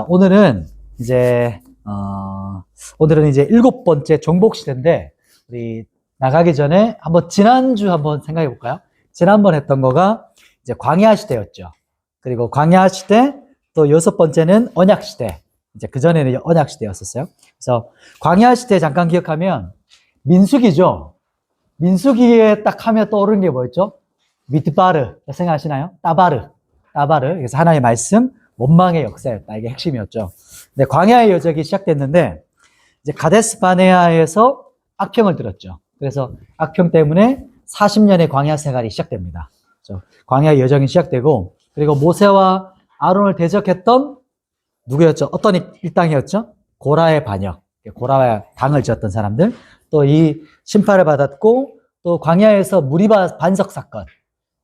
오늘은 이제 오늘은 이제 7번째 정복시대인데, 우리 나가기 전에 지난주 한번 생각해 볼까요? 지난번 했던 거가 이제 광야 시대였죠. 그리고 광야 시대, 또 6번째는 언약 시대. 이제 그 전에는 언약 시대였었어요. 그래서 광야 시대 잠깐 기억하면 민수기죠. 민수기에 딱 하면 떠오르는 게 뭐였죠? 미트바르 생각하시나요? 따바르. 그래서 하나님의 말씀, 원망의 역사였다. 이게 핵심이었죠. 근데 광야의 여정이 시작됐는데, 이제 가데스 바네아에서 악평을 들었죠. 그래서 악평 때문에 40년의 광야 생활이 시작됩니다. 그렇죠? 광야의 여정이 시작되고, 그리고 모세와 아론을 대적했던 누구였죠? 어떤 일당이었죠? 고라의 반역. 고라와 당을 지었던 사람들. 또 이 심판을 받았고, 또 광야에서 무리바 반석 사건.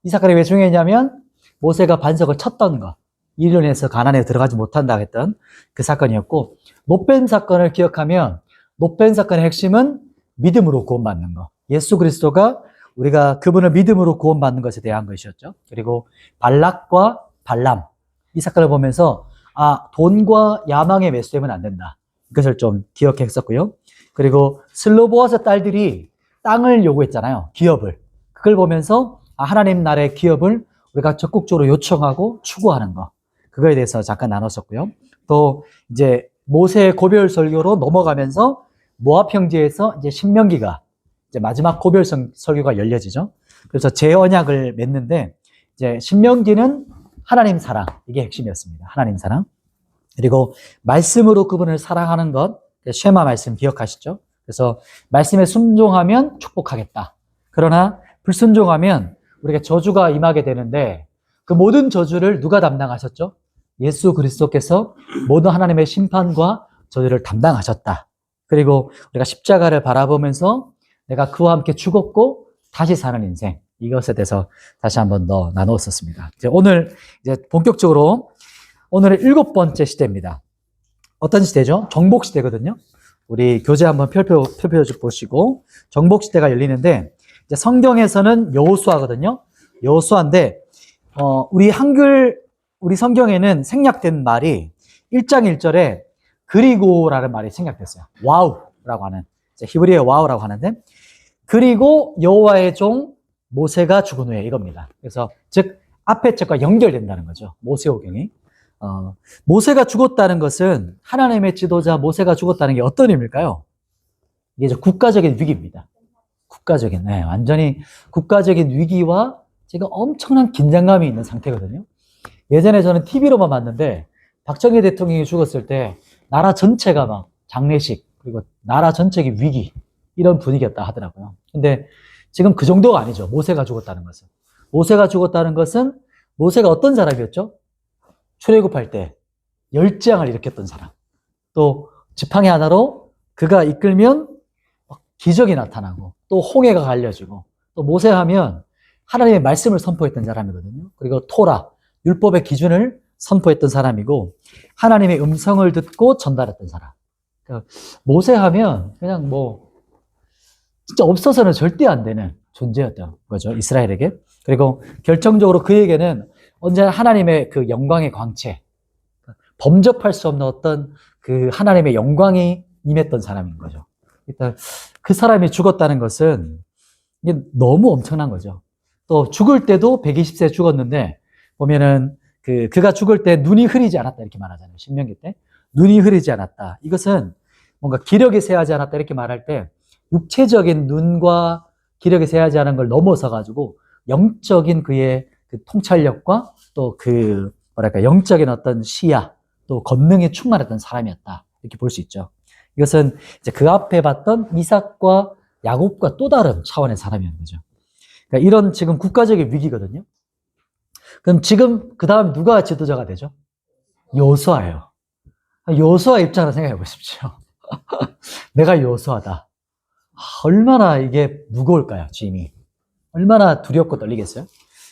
이 사건이 왜 중요했냐면, 모세가 반석을 쳤던 거. 이로 인해서 가나안에 들어가지 못한다 했던 그 사건이었고, 못뱀 사건을 기억하면 못뱀 사건의 핵심은 믿음으로 구원받는 거. 예수 그리스도가 우리가 그분을 믿음으로 구원받는 것에 대한 것이었죠. 그리고 발락과 발람, 이 사건을 보면서 돈과 야망에 매수되면 안 된다. 이것을 좀 기억했었고요. 그리고 슬로보아스 딸들이 땅을 요구했잖아요. 기업을. 그걸 보면서 하나님 나라의 기업을 우리가 적극적으로 요청하고 추구하는 거. 그거에 대해서 잠깐 나눴었고요. 또 이제 모세의 고별 설교로 넘어가면서 모압 형제에서 이제 신명기가 이제 마지막 고별 설교가 열려지죠. 그래서 재언약을 맺는데, 이제 신명기는 하나님 사랑, 이게 핵심이었습니다. 하나님 사랑. 그리고 말씀으로 그분을 사랑하는 것, 쉐마 말씀 기억하시죠? 그래서 말씀에 순종하면 축복하겠다. 그러나 불순종하면 우리가 저주가 임하게 되는데, 그 모든 저주를 누가 담당하셨죠? 예수 그리스도께서 모든 하나님의 심판과 저주를 담당하셨다. 그리고 우리가 십자가를 바라보면서 내가 그와 함께 죽었고 다시 사는 인생, 이것에 대해서 다시 한번 더 나누었었습니다. 오늘 이제 본격적으로 오늘의 7번째 시대입니다. 어떤 시대죠? 정복 시대거든요. 우리 교재 한번 펼쳐 보시고, 정복 시대가 열리는데, 이제 성경에서는 여호수아거든요. 여호수아인데, 우리 성경에는 생략된 말이 1장 1절에 그리고라는 말이 생략됐어요. 와우라고 하는, 히브리어 와우라고 하는데, 그리고 여호와의 종 모세가 죽은 후에, 이겁니다. 그래서 즉 앞에 책과 연결된다는 거죠. 모세오경이. 모세가 죽었다는 것은, 하나님의 지도자 모세가 죽었다는 게 어떤 의미일까요? 이게 이제 국가적인 위기입니다. 완전히 국가적인 위기와 지금 엄청난 긴장감이 있는 상태거든요. 예전에 저는 TV로만 봤는데, 박정희 대통령이 죽었을 때 나라 전체가 막 장례식, 그리고 나라 전체가 위기, 이런 분위기였다 하더라고요. 근데 지금 그 정도가 아니죠. 모세가 죽었다는 것은. 모세가 어떤 사람이었죠? 출애굽할 때 열재앙을 일으켰던 사람. 또 지팡이 하나로 그가 이끌면 기적이 나타나고, 또 홍해가 갈려지고, 또 모세하면 하나님의 말씀을 선포했던 사람이거든요. 그리고 토라, 율법의 기준을 선포했던 사람이고, 하나님의 음성을 듣고 전달했던 사람. 그러니까 모세하면 그냥 진짜 없어서는 절대 안 되는 존재였던 거죠, 이스라엘에게. 그리고 결정적으로 그에게는 언제나 하나님의 그 영광의 광채, 범접할 수 없는 어떤 그 하나님의 영광이 임했던 사람인 거죠. 일단 그 사람이 죽었다는 것은 이게 너무 엄청난 거죠. 또 죽을 때도 120세 죽었는데, 보면은 그가 죽을 때 눈이 흐리지 않았다 이렇게 말하잖아요. 신명기 때 눈이 흐리지 않았다. 이것은 뭔가 기력이 쇠하지 않았다 이렇게 말할 때, 육체적인 눈과 기력이 쇠하지 않은 걸 넘어서 가지고 영적인 그의 그 통찰력과 또 영적인 어떤 시야, 또 권능에 충만했던 사람이었다, 이렇게 볼 수 있죠. 이것은 이제 그 앞에 봤던 이삭과 야곱과 또 다른 차원의 사람이었는 거죠. 그러니까 이런 지금 국가적인 위기거든요. 그럼 지금 그 다음 누가 지도자가 되죠? 여호수아예요. 여호수아 입장을 생각해 보십시오. 내가 여호수아다. 얼마나 이게 무거울까요, 짐이? 얼마나 두렵고 떨리겠어요?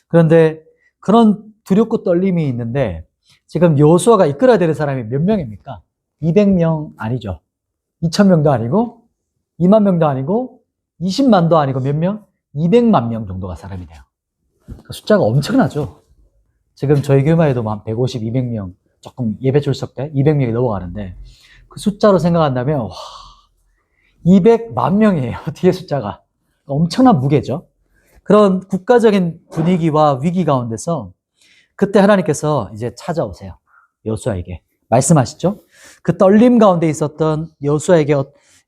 그런데 그런 두렵고 떨림이 있는데, 지금 여호수아가 이끌어야 되는 사람이 몇 명입니까? 200명 아니죠. 2000명도 아니고 2만 명도 아니고 20만도 아니고 몇 명? 200만 명 정도가 사람이 돼요. 그 숫자가 엄청나죠. 지금 저희 교회만 해도 한 150, 200명 조금 예배 출석 때 200명이 넘어가는데 그 숫자로 생각한다면 와, 200만 명이에요. 뒤에 숫자가. 엄청난 무게죠. 그런 국가적인 분위기와 위기 가운데서 그때 하나님께서 이제 찾아오세요. 여호수아에게 말씀하시죠. 그 떨림 가운데 있었던 여호수아에게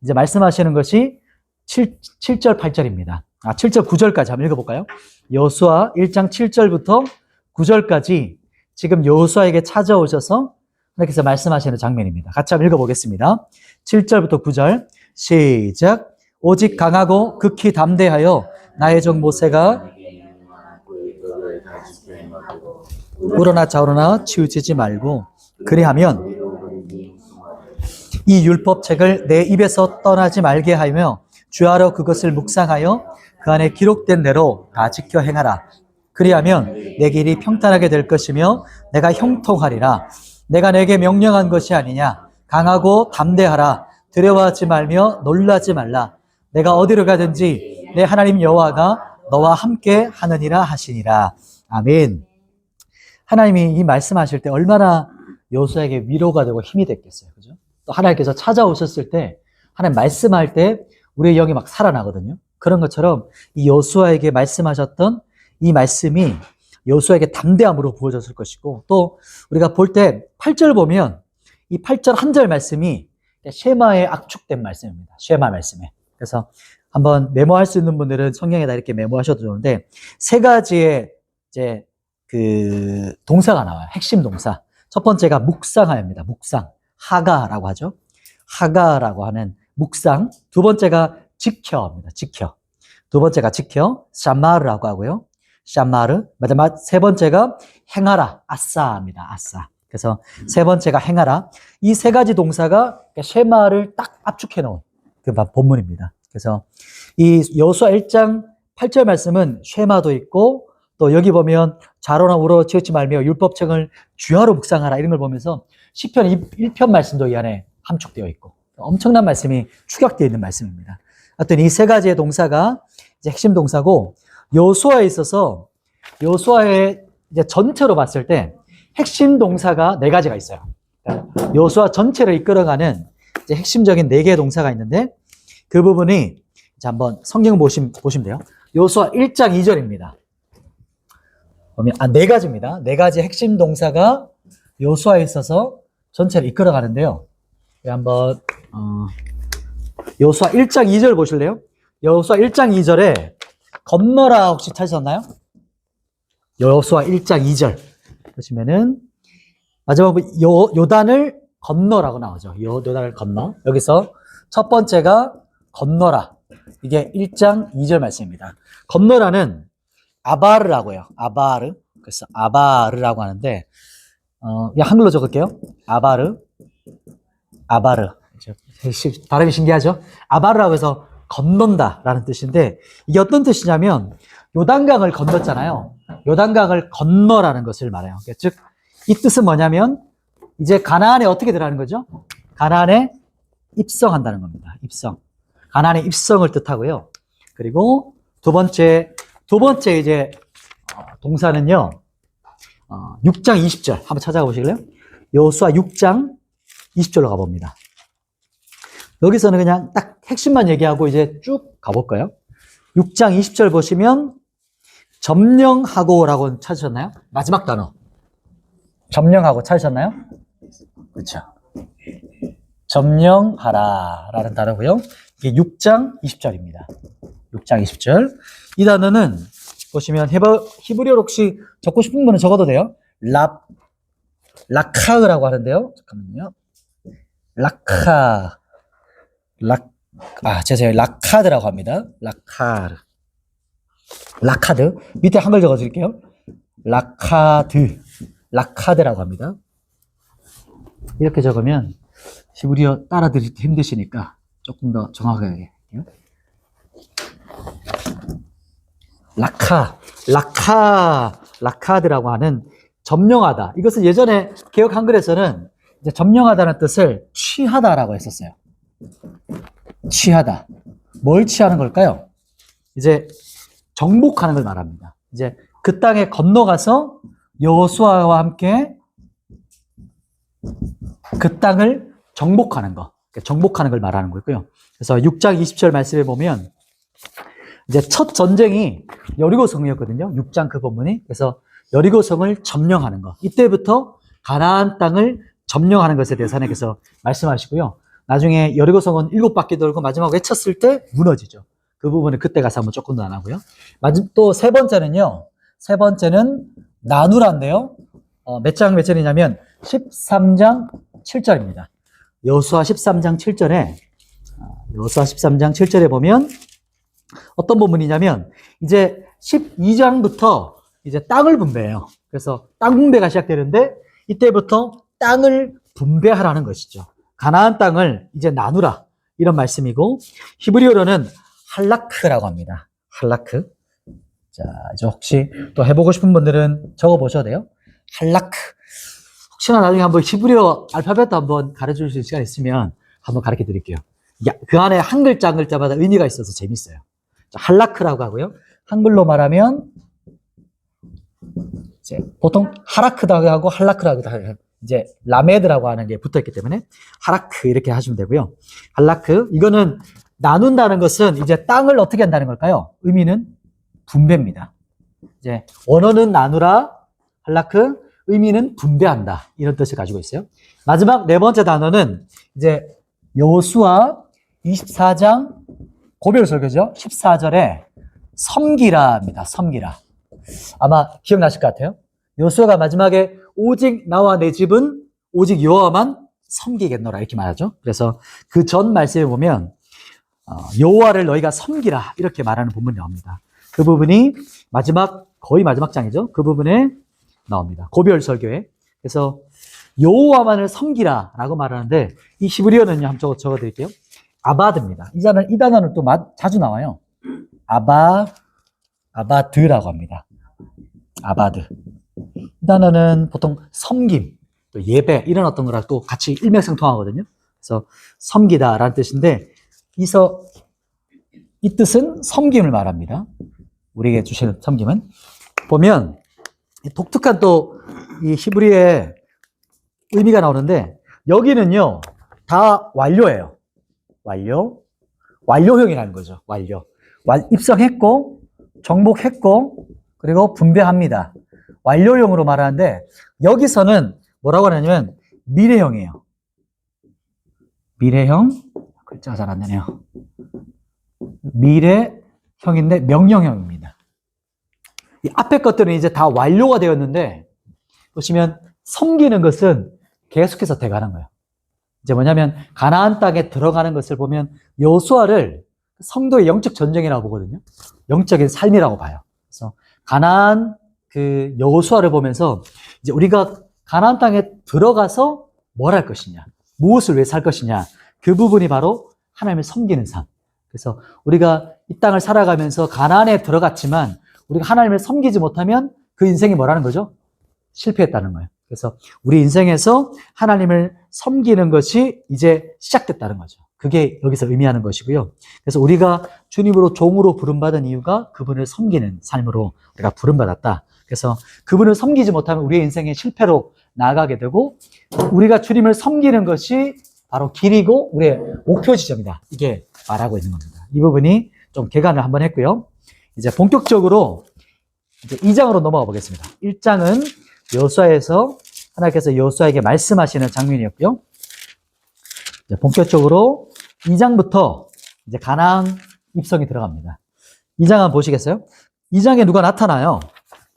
이제 말씀하시는 것이 7절 8절입니다. 7절 9절까지 한번 읽어볼까요? 여호수아 1장 7절부터 9절까지 지금 여호수아에게 찾아오셔서 하나님께서 말씀하시는 장면입니다. 같이 한번 읽어보겠습니다. 7절부터 9절 시작. 오직 강하고 극히 담대하여 나의 종 모세가 우러나 좌우러나 치우치지 말고 그리하면 이 율법책을 내 입에서 떠나지 말게 하며 주야로 그것을 묵상하여 그 안에 기록된 대로 다 지켜 행하라. 그리하면 내 길이 평탄하게 될 것이며 내가 형통하리라. 내가 내게 명령한 것이 아니냐. 강하고 담대하라. 두려워하지 말며 놀라지 말라. 내가 어디로 가든지 내 하나님 여호와가 너와 함께 하느니라 하시니라. 아멘. 하나님이 이 말씀하실 때 얼마나 여호수아에게 위로가 되고 힘이 됐겠어요. 그죠? 또 하나님께서 찾아오셨을 때 하나님 말씀할 때 우리의 영이 막 살아나거든요. 그런 것처럼 이 여호수아에게 말씀하셨던 이 말씀이 여호수아에게 담대함으로 부어졌을 것이고 또 우리가 볼 때 8절 보면 이 8절 한 절 말씀이 쉐마에 압축된 말씀입니다. 쉐마 말씀에. 그래서 한번 메모할 수 있는 분들은 성경에다 이렇게 메모하셔도 좋은데 세 가지의 이제 그 동사가 나와요. 핵심 동사. 첫 번째가 묵상하여입니다. 묵상. 하가라고 하죠. 하가라고 하는 묵상. 두 번째가 지켜입니다. 지켜. 두 번째가 지켜. 샤마르라고 하고요. 샤마르. 마지막 세 번째가 행하라. 아싸입니다. 아싸. 그래서 세 번째가 행하라. 이 세 가지 동사가 쉐마를 딱 압축해 놓은 그 본문입니다. 그래서 이 여호수아 1장 8절 말씀은 쉐마도 있고 또 여기 보면 좌로나 우로 치우치 말며 율법책을 주야로 묵상하라 이런 걸 보면서 시편 1편 말씀도 이 안에 함축되어 있고 엄청난 말씀이 축약되어 있는 말씀입니다. 하여튼 이 세 가지의 동사가 이제 핵심 동사고 여호수아에 있어서 여호수아의 이제 전체로 봤을 때 핵심 동사가 네 가지가 있어요. 여호수아 전체를 이끌어가는 이제 핵심적인 네 개의 동사가 있는데 그 부분이 이제 한번 성경 보시면 돼요. 여호수아 1장 2절입니다. 보면 네 가지입니다. 네 가지 핵심 동사가 여호수아에 있어서 전체를 이끌어가는데요. 한번 여호수아 1장 2절 보실래요? 여호수아 1장 2절에 건너라 혹시 찾으셨나요? 여호수아 1장 2절 보시면은 마지막 요단을 건너라고 나오죠. 요단을 건너. 여기서 첫 번째가 건너라. 이게 1장 2절 말씀입니다. 건너라는 아바르라고 해요. 아바르. 그래서 아바르라고 하는데 그냥 한글로 적을게요. 아바르. 아바르. 발음이 신기하죠? 아바르라고 해서 건넌다라는 뜻인데 이게 어떤 뜻이냐면 요단강을 건넜잖아요. 요단강을 건너라는 것을 말해요. 즉 이 뜻은 뭐냐면 이제 가나안에 어떻게 들어가는 거죠? 가나안에 입성한다는 겁니다. 입성. 가나안의 입성을 뜻하고요. 그리고 두 번째 이제 동사는요. 6장 20절 한번 찾아가 보실래요? 여호수아 6장 20절로 가봅니다. 여기서는 그냥 딱 핵심만 얘기하고 이제 쭉 가볼까요? 6장 20절 보시면 점령하고라고 찾으셨나요? 마지막 단어. 점령하고 찾으셨나요? 그렇죠. 점령하라 라는 단어고요. 이게 6장 20절입니다. 6장 20절. 이 단어는 보시면 히브리어로 혹시 적고 싶은 분은 적어도 돼요. 라카흐라고 하는데요. 잠깐만요. 죄송해요. 라카드라고 합니다. 라카드. 밑에 한글 적어드릴게요. 라카드라고 합니다. 이렇게 적으면 히브리어 따라들기 힘드시니까 조금 더 정확하게 할게요. 라카드라고 하는 점령하다. 이것은 예전에 개역 한글에서는 이제 점령하다는 뜻을 취하다라고 했었어요. 취하다. 뭘 취하는 걸까요? 이제 정복하는 걸 말합니다. 이제 그 땅에 건너가서 여호수아와 함께 그 땅을 정복하는 거. 정복하는 걸 말하는 거고요. 그래서 6장 20절 말씀에 보면 이제 첫 전쟁이 여리고성이었거든요. 6장 그 본문이. 그래서 여리고성을 점령하는 거. 이때부터 가나안 땅을 점령하는 것에 대해서 하나님께서 말씀하시고요. 나중에 여리고성은 7바퀴 돌고 마지막 외쳤을 때 무너지죠. 그 부분은 그때 가서 한번 조금 더 안 하고요. 또 세 번째는요. 세 번째는 나누라인데요. 몇 절이냐면 13장 7절입니다. 여호수아 13장 7절에 여호수아 13장 7절에 보면 어떤 본문이냐면 이제 12장부터 이제 땅을 분배해요. 그래서 땅 분배가 시작되는데 이때부터 땅을 분배하라는 것이죠. 가나안 땅을 이제 나누라 이런 말씀이고 히브리어로는 할라크라고 합니다. 할라크. 자, 이제 혹시 또 해보고 싶은 분들은 적어보셔도 돼요. 할라크. 혹시나 나중에 한번 히브리어 알파벳도 한번 가르쳐 주실 시간 있으면 한번 가르쳐 드릴게요. 그 안에 한 글자 한 글자마다 의미가 있어서 재밌어요. 자, 할라크라고 하고요. 한글로 말하면 이제 보통 하라크도 하고 할라크라고도 하고 이제 라메드라고 하는 게 붙어 있기 때문에 하라크 이렇게 하시면 되고요. 할라크 이거는 나눈다는 것은 이제 땅을 어떻게 한다는 걸까요? 의미는 분배입니다. 이제 원어는 나누라, 할라크 의미는 분배한다 이런 뜻을 가지고 있어요. 마지막 네 번째 단어는 이제 여호수아 24장 고별 설교죠. 14절에 섬기라입니다. 섬기라. 아마 기억나실 것 같아요. 여호수아가 마지막에 오직 나와 내 집은 오직 여호와만 섬기겠노라 이렇게 말하죠. 그래서 그 전 말씀에 보면 여호와를 너희가 섬기라 이렇게 말하는 부분이 나옵니다. 그 부분이 거의 마지막 장이죠. 그 부분에 나옵니다. 고별 설교에. 그래서 여호와만을 섬기라라고 말하는데 이 히브리어는요 한번 적어드릴게요. 아바드입니다. 이 단어는 또 자주 나와요. 아바드라고 합니다. 아바드. 이 단어는 보통 섬김, 또 예배 이런 어떤 거랑 또 같이 일맥상통하거든요. 그래서 섬기다라는 뜻인데 이 뜻은 섬김을 말합니다. 우리에게 주시는 섬김은 보면 독특한 또 이 히브리의 의미가 나오는데 여기는요 다 완료예요. 완료형이라는 거죠. 입성했고 정복했고 그리고 분배합니다. 완료형으로 말하는데 여기서는 뭐라고 하냐면 미래형이에요. 미래형 글자가 잘 안 되네요. 미래형인데 명령형입니다. 이 앞에 것들은 이제 다 완료가 되었는데 보시면 섬기는 것은 계속해서 돼가는 거예요. 이제 뭐냐면 가나안 땅에 들어가는 것을 보면 여호수아를 성도의 영적 전쟁이라고 보거든요. 영적인 삶이라고 봐요. 그래서 가나안 그 여호수아를 보면서 이제 우리가 가나안 땅에 들어가서 뭘 할 것이냐, 무엇을 왜 살 것이냐, 그 부분이 바로 하나님을 섬기는 삶. 그래서 우리가 이 땅을 살아가면서 가나안에 들어갔지만 우리가 하나님을 섬기지 못하면 그 인생이 뭐라는 거죠? 실패했다는 거예요. 그래서 우리 인생에서 하나님을 섬기는 것이 이제 시작됐다는 거죠. 그게 여기서 의미하는 것이고요. 그래서 우리가 주님으로 종으로 부름받은 이유가 그분을 섬기는 삶으로 우리가 부름받았다. 그래서 그분을 섬기지 못하면 우리의 인생의 실패로 나아가게 되고 우리가 주님을 섬기는 것이 바로 길이고 우리의 목표 지점이다. 이게 말하고 있는 겁니다. 이 부분이 좀 개관을 한번 했고요. 이제 본격적으로 이제 2장으로 넘어가 보겠습니다. 1장은 여호수아에서 하나님께서 여호수아에게 말씀하시는 장면이었고요. 이제 본격적으로 2장부터 이제 가나안 입성이 들어갑니다. 2장 한번 보시겠어요? 2장에 누가 나타나요?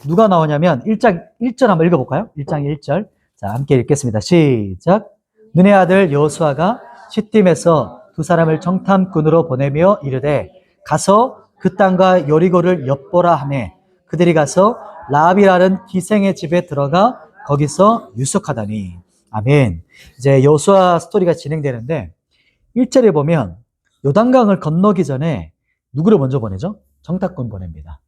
누가 나오냐면 1장 1절 한번 읽어볼까요? 1장 1절. 자, 함께 읽겠습니다. 시작. 눈의 아들 여호수아가 시딤에서 두 사람을 정탐꾼으로 보내며 이르되 가서 그 땅과 여리고를 엿보라 하매 그들이 가서 라합이라는 기생의 집에 들어가 거기서 유숙하다니. 아멘. 이제 여호수아 스토리가 진행되는데 1절에 보면 요단강을 건너기 전에 누구를 먼저 보내죠? 정탐꾼 보냅니다.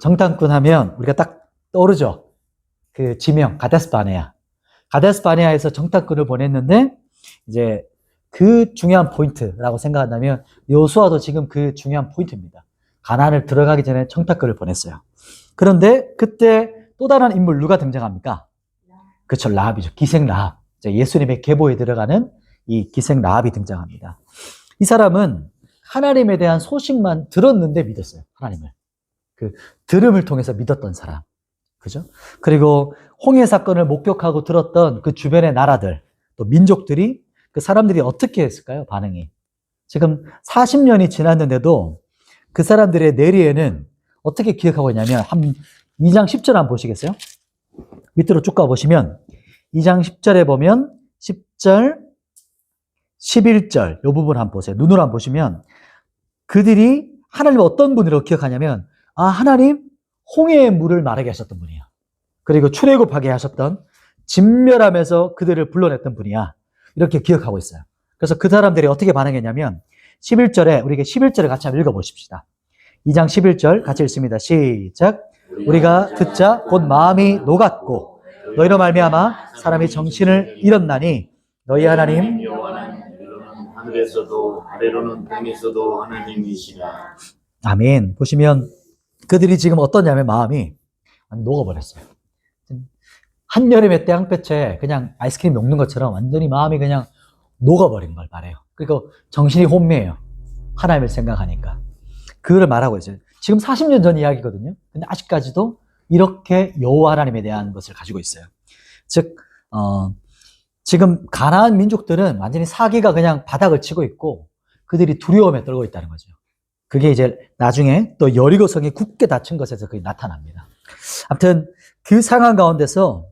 정탐꾼 하면 우리가 딱 떠오르죠? 그 지명 가데스 바네아. 가데스 바네아에서 정탐꾼을 보냈는데 이제 그 중요한 포인트라고 생각한다면 여호수아도 지금 그 중요한 포인트입니다. 가나안을 들어가기 전에 정탐꾼을 보냈어요. 그런데 그때 또 다른 인물 누가 등장합니까? 그렇죠. 라합이죠. 기생 라합. 이제 예수님의 계보에 들어가는 이 기생 라합이 등장합니다. 이 사람은 하나님에 대한 소식만 들었는데 믿었어요. 하나님을. 그 들음을 통해서 믿었던 사람. 그죠? 그리고 홍해 사건을 목격하고 들었던 그 주변의 나라들, 또 민족들이 그 사람들이 어떻게 했을까요? 반응이. 지금 40년이 지났는데도 그 사람들의 내리에는 어떻게 기억하고 있냐면 한 2장 10절 한번 보시겠어요? 밑으로 쭉 가보시면 2장 10절에 보면 10절, 11절 이 부분 한번 보세요. 눈으로 한번 보시면 그들이 하나님을 어떤 분으로 기억하냐면 하나님 홍해의 물을 마르게 하셨던 분이야. 그리고 출애굽하게 하셨던 진멸하면서 그들을 불러냈던 분이야. 이렇게 기억하고 있어요. 그래서 그 사람들이 어떻게 반응했냐면 11절에 우리가 11절을 같이 한번 읽어보십시다. 2장 11절 같이 읽습니다. 시작. 우리가 듣자 곧 마음이 녹았고 너희로 말미암아 사람이 정신을 잃었나니 너희 하나님 하늘에서도 아래로는 땅에서도 하나님이시라. 아멘. 보시면 그들이 지금 어떠냐면 마음이 녹아버렸어요. 한여름에 땡볕에 그냥 아이스크림 녹는 것처럼 완전히 마음이 그냥 녹아버린 걸 말해요. 그리고 정신이 혼미해요. 하나님을 생각하니까. 그거를 말하고 있어요. 지금 40년 전 이야기거든요. 근데 아직까지도 이렇게 여호와 하나님에 대한 것을 가지고 있어요. 즉, 지금 가나안 민족들은 완전히 사기가 그냥 바닥을 치고 있고 그들이 두려움에 떨고 있다는 거죠. 그게 이제 나중에 또 여리고성이 굳게 닫힌 것에서 그게 나타납니다. 아무튼 그 상황 가운데서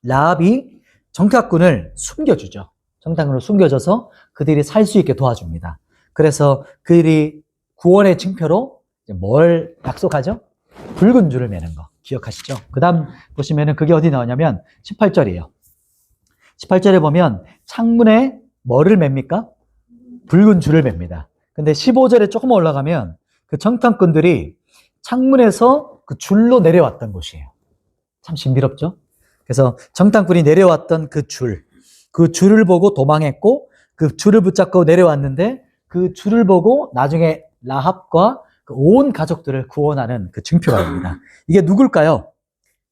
라합이 정탐꾼을 숨겨주죠. 정탐꾼을 숨겨줘서 그들이 살 수 있게 도와줍니다. 그래서 그들이 구원의 징표로 뭘 약속하죠? 붉은 줄을 매는 거 기억하시죠? 그 다음 보시면은 그게 어디 나오냐면 18절이에요. 18절에 보면 창문에 뭐를 맵니까? 붉은 줄을 맵니다. 근데 15절에 조금 올라가면 그 정탐꾼들이 창문에서 그 줄로 내려왔던 곳이에요. 참 신비롭죠? 그래서 정탐꾼이 내려왔던 그 줄을 보고 도망했고 그 줄을 붙잡고 내려왔는데 그 줄을 보고 나중에 라합과 그 온 가족들을 구원하는 그 증표가 됩니다. 이게 누굴까요?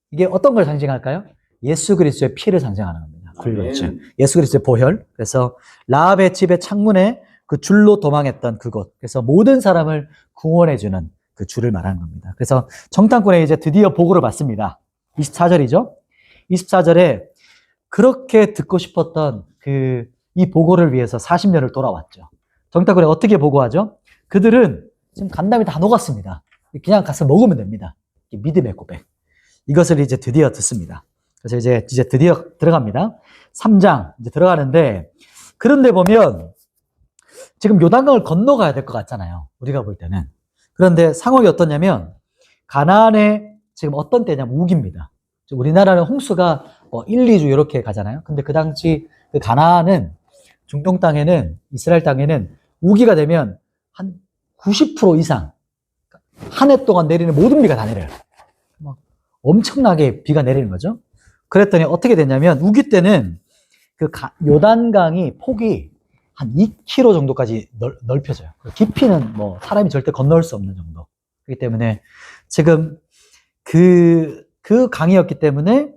이게 어떤 걸 상징할까요? 예수 그리스도의 피를 상징하는 겁니다. 붉은 줄. 예수 그리스도의 보혈. 그래서 라합의 집의 창문에 그 줄로 도망했던 그곳. 그래서 모든 사람을 구원해주는 그 줄을 말하는 겁니다. 그래서 정탐꾼에 이제 드디어 보고를 받습니다. 24절이죠? 24절에 그렇게 듣고 싶었던 이 보고를 위해서 40년을 돌아왔죠. 정탐꾼에 어떻게 보고하죠? 그들은 지금 간담이 다 녹았습니다. 그냥 가서 먹으면 됩니다. 믿음의 고백. 이것을 이제 드디어 듣습니다. 그래서 이제 드디어 들어갑니다. 3장 이제 들어가는데 그런데 보면 지금 요단강을 건너가야 될 것 같잖아요. 우리가 볼 때는. 그런데 상황이 어떠냐면 가나안에 지금 어떤 때냐면 우기입니다. 우리나라는 홍수가 1, 2주 이렇게 가잖아요. 근데 그 당시 그 가나안은 중동 땅에는 이스라엘 땅에는 우기가 되면 한 90% 이상 한 해 동안 내리는 모든 비가 다 내려요. 막 엄청나게 비가 내리는 거죠. 그랬더니 어떻게 됐냐면 우기 때는 그 요단강이 폭이 한 2km 정도까지 넓혀져요. 깊이는 뭐 사람이 절대 건널 수 없는 정도. 그렇기 때문에 지금 그 강이었기 때문에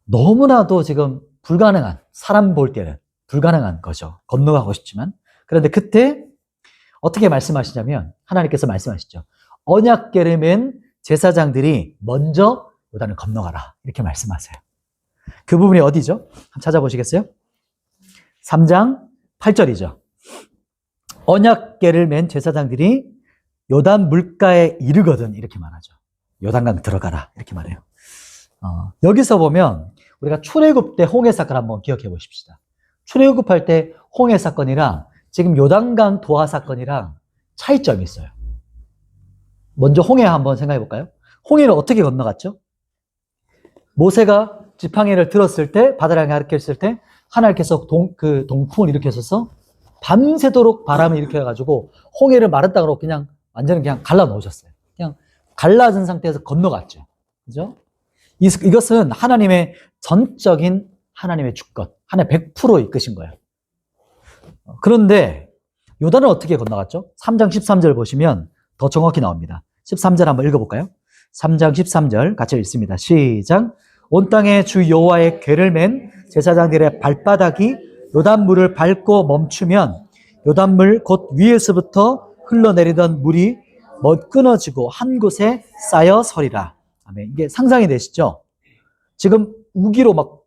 너무나도 지금 불가능한, 사람 볼 때는 불가능한 거죠. 건너가고 싶지만. 그런데 그때 어떻게 말씀하시냐면 하나님께서 말씀하시죠. 언약궤를 맨 제사장들이 먼저 요단을 건너가라. 이렇게 말씀하세요. 그 부분이 어디죠? 한번 찾아보시겠어요? 3장 8절이죠. 언약궤를 맨 제사장들이 요단 물가에 이르거든 이렇게 말하죠. 요단강 들어가라 이렇게 말해요. 여기서 보면 우리가 출애굽 때 홍해 사건 한번 기억해 보십시다. 출애굽할 때 홍해 사건이랑 지금 요단강 도하 사건이랑 차이점이 있어요. 먼저 홍해 한번 생각해 볼까요? 홍해를 어떻게 건너갔죠? 모세가 지팡이를 들었을 때 바다를 가리켰을 때 하나님께서 동풍을 일으켜서 밤새도록 바람을 일으켜가지고 홍해를 마른 땅으로 그냥 완전히 그냥 갈라 놓으셨어요. 그냥 갈라진 상태에서 건너갔죠. 그죠? 이것은 하나님의 전적인 하나님의 주권, 하나님 100% 이끄신 거예요. 그런데 요단을 어떻게 건너갔죠? 3장 13절 보시면 더 정확히 나옵니다. 13절 한번 읽어볼까요? 3장 13절 같이 읽습니다. 시작. 온 땅에 주 여호와의 궤를 맨 제사장들의 발바닥이 요단물을 밟고 멈추면 요단물 곧 위에서부터 흘러내리던 물이 끊어지고 한 곳에 쌓여 서리라. 아멘. 이게 상상이 되시죠? 지금 우기로 막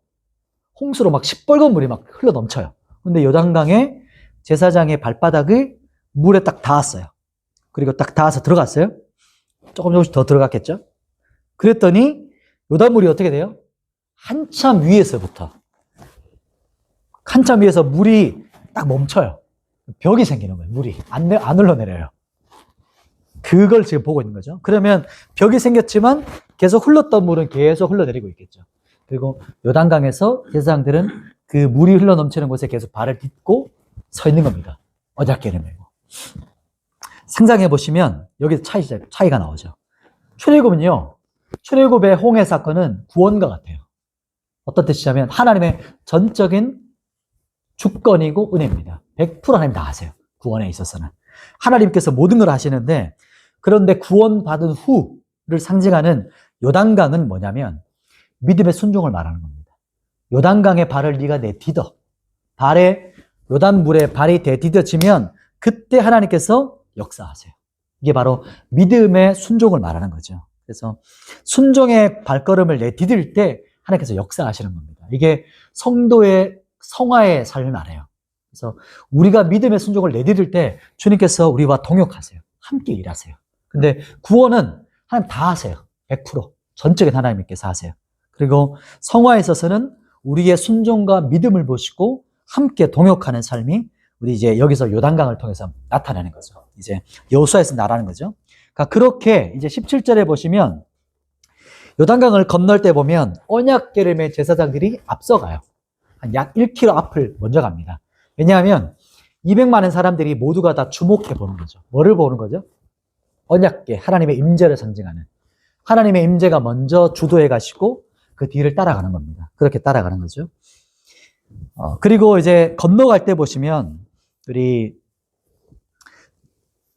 홍수로 막 시뻘건 물이 막 흘러 넘쳐요. 근데 요단강에 제사장의 발바닥을 물에 딱 닿았어요. 그리고 딱 닿아서 들어갔어요. 조금씩 더 들어갔겠죠? 그랬더니 요단물이 어떻게 돼요? 한참 위에서 물이 딱 멈춰요. 벽이 생기는 거예요. 물이 안 흘러내려요. 그걸 지금 보고 있는 거죠. 그러면 벽이 생겼지만 계속 흘렀던 물은 계속 흘러내리고 있겠죠. 그리고 요단강에서 제사장들은 그 물이 흘러넘치는 곳에 계속 발을 딛고 서 있는 겁니다. 언약궤를 메고. 상상해 보시면 여기 차이가 나오죠. 출애굽은요. 출애굽의 홍해 사건은 구원과 같아요. 어떤 뜻이냐면 하나님의 전적인 주권이고 은혜입니다. 100% 하나님 다 하세요. 구원에 있어서는. 하나님께서 모든 걸 하시는데 그런데 구원받은 후를 상징하는 요단강은 뭐냐면 믿음의 순종을 말하는 겁니다. 요단강에 발을 네가 내디뎌. 요단물에 발이 대디뎌지면 그때 하나님께서 역사하세요. 이게 바로 믿음의 순종을 말하는 거죠. 그래서 순종의 발걸음을 내디딜 때 하나님께서 역사하시는 겁니다. 이게 성도의 성화의 삶을 말해요. 그래서 우리가 믿음의 순종을 내디딜 때 주님께서 우리와 동역하세요. 함께 일하세요. 근데 구원은 하나님 다 하세요. 100% 전적인 하나님께서 하세요. 그리고 성화에 있어서는 우리의 순종과 믿음을 보시고 함께 동역하는 삶이 우리 이제 여기서 요단강을 통해서 나타나는 거죠. 이제 여호수아에서 나라는 거죠. 그러니까 그렇게 이제 17절에 보시면 요단강을 건널 때 보면 언약궤를 맨 제사장들이 앞서가요. 한 약 1km 앞을 먼저 갑니다. 왜냐하면 200만의 사람들이 모두가 다 주목해 보는 거죠. 뭐를 보는 거죠? 언약궤, 하나님의 임재를 상징하는. 하나님의 임재가 먼저 주도해 가시고 그 뒤를 따라가는 겁니다. 그렇게 따라가는 거죠. 그리고 이제 건너갈 때 보시면 우리